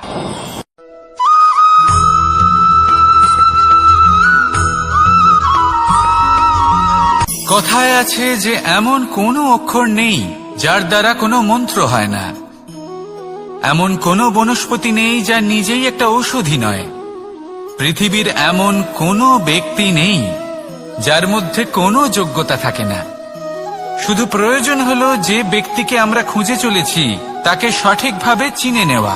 কথায় আছে যে এমন কোনো অক্ষর নেই যার দ্বারা কোনো মন্ত্র হয় না, এমন কোনো বনস্পতি নেই যা নিজেই একটা ঔষধি নয়, পৃথিবীর এমন কোনো ব্যক্তি নেই যার মধ্যে কোনো যোগ্যতা থাকে না। শুধু প্রয়োজন হলো যে ব্যক্তিকে আমরা খুঁজে চলেছি তাকে সঠিকভাবে চিনে নেওয়া।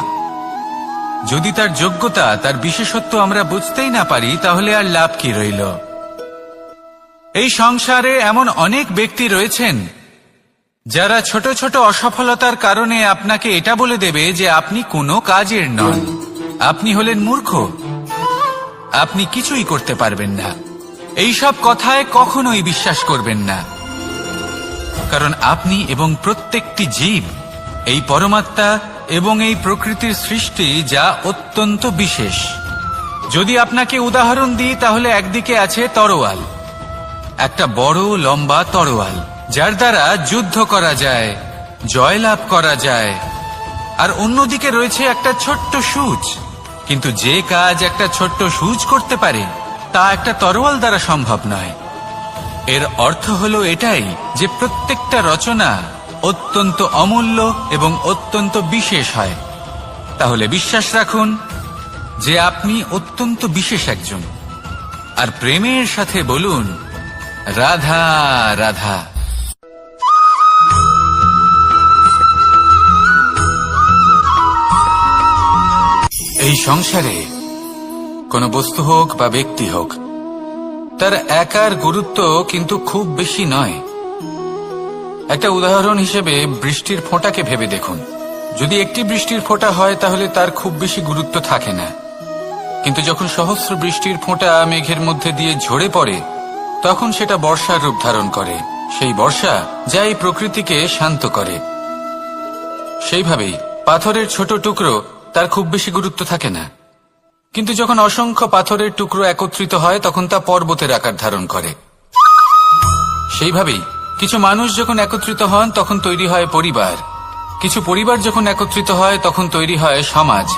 যদি তার যোগ্যতা, তার বিশেষত্ব আমরা বুঝতেই না পারি তাহলে আর লাভ কি রইল? এই সংসারে এমন অনেক ব্যক্তি রয়েছেন যারা ছোট ছোট অসফলতার কারণে আপনাকে এটা বলে দেবে যে আপনি কোনো কাজের নন, আপনি হলেন মূর্খ, আপনি কিছুই করতে পারবেন না। এই সব কথায় কখনোই বিশ্বাস করবেন না, কারণ আপনি এবং প্রত্যেকটি জীব এই পরমাত্মা এবং এই প্রকৃতির সৃষ্টি, যা অত্যন্ত বিশেষ। যদি আপনাকে উদাহরণ দিই তাহলে একদিকে আছে তরোয়াল, একটা বড় লম্বা তরোয়াল যার দ্বারা যুদ্ধ করা যায়, জয়লাভ করা যায়, আর অন্যদিকে রয়েছে একটা ছোট্ট সূচ কিন্তু যে কাজ একটা ছোট্ট সূচ করতে পারে তা একটা তরোয়াল দ্বারা সম্ভব নয়। এর অর্থ হলো এটাই যে প্রত্যেকটা রচনা অত্যন্ত অমূল্য এবং অত্যন্ত বিশেষ হয়। তাহলে বিশ্বাস রাখুন যে আপনি অত্যন্ত বিশেষ একজন, আর প্রেমের সাথে বলুন রাধা রাধা। এই সংসারে কোনো বস্তু হোক বা ব্যক্তি হোক, তার একার গুরুত্ব কিন্তু খুব বেশি নয়। একটা উদাহরণ হিসেবে বৃষ্টির ফোঁটাকে ভেবে দেখুন। যদি একটি বৃষ্টির ফোঁটা হয় তাহলে তার খুব বেশি গুরুত্ব থাকে না, কিন্তু যখন সহস্র বৃষ্টির ফোঁটা মেঘের মধ্যে দিয়ে ঝরে পড়ে তখন সেটা বর্ষার রূপ ধারণ করে। সেই বর্ষা যা এই প্রকৃতিকে শান্ত করে। সেইভাবেই পাথরের ছোট টুকরো তার খুব বেশি গুরুত্ব থাকে না, কিন্তু যখন অসংখ্য পাথরের টুকরো একত্রিত হয় তখন তা পর্বতের আকার ধারণ করে। সেইভাবেই কিছু মানুষ যখন একত্রিত হন তখন তৈরি হয় পরিবার, কিছু পরিবার যখন একত্রিত হয় তখন তৈরি হয় সমাজ,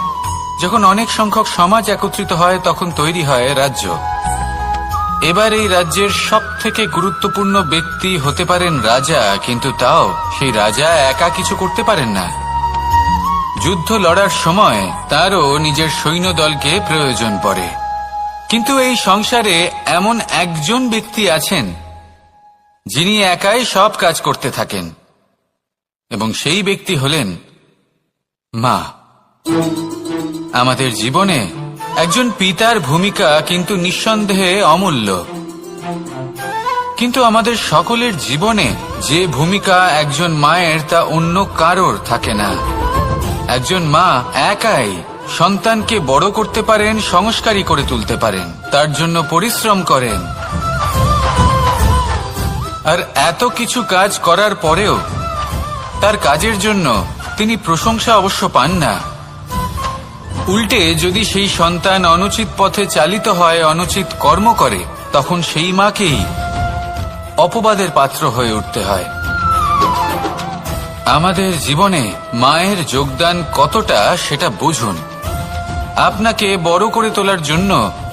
যখন অনেক সংখ্যক সমাজ একত্রিত হয় তখন তৈরি হয় রাজ্য। এবার এই রাজ্যের সবথেকে গুরুত্বপূর্ণ ব্যক্তি হতে পারেন রাজা, কিন্তু তাও সেই রাজা একা কিছু করতে পারেন না। যুদ্ধ লড়ার সময় তারও নিজের সৈন্যদলকে প্রয়োজন পড়ে। কিন্তু এই সংসারে এমন একজন ব্যক্তি আছেন যিনি একাই সব কাজ করতে থাকেন, এবং সেই ব্যক্তি হলেন মা। আমাদের জীবনে একজন পিতার ভূমিকা কিন্তু নিঃসন্দেহে অমূল্য, কিন্তু আমাদের সকলের জীবনে যে ভূমিকা একজন মায়ের তা অন্য কারোর থাকে না। একজন মা একাই সন্তানকে বড় করতে পারেন, সংস্কারী করে তুলতে পারেন, তার জন্য পরিশ্রম করেন। আর এত কিছু কাজ করার পরেও তার কাজের জন্য তিনি প্রশংসা অবশ্য পান না। উল্টে যদি সেই সন্তান অনুচিত পথে চালিত হয়, অনুচিত কর্ম করে, তখন সেই মাকেই অপবাদের পাত্র হয়ে উঠতে হয়। আমাদের জীবনে মায়ের যোগদান কতটা সেটা বুঝুন। আপনাকে বড় করে তোলার জন্য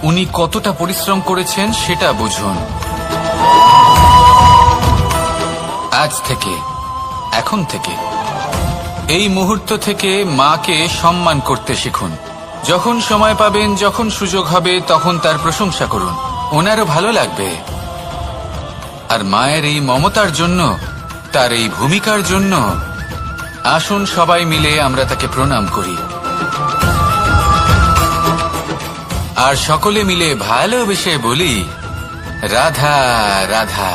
উনি কতটা পরিশ্রম করেছেন সেটা বুঝুন। আজ থেকে, এখন থেকে, এই মুহূর্ত থেকে মাকে সম্মান করতে শিখুন। যখন সময় পাবেন, যখন সুযোগ হবে, তখন তার প্রশংসা করুন, ওনারও ভালো লাগবে। আর মায়ের এই মমতার জন্য, তার এই ভূমিকার জন্য আসুন সবাই মিলে আমরা তাকে প্রণাম করি, আর সকলে মিলে ভালোবেসে বলি রাধা রাধা।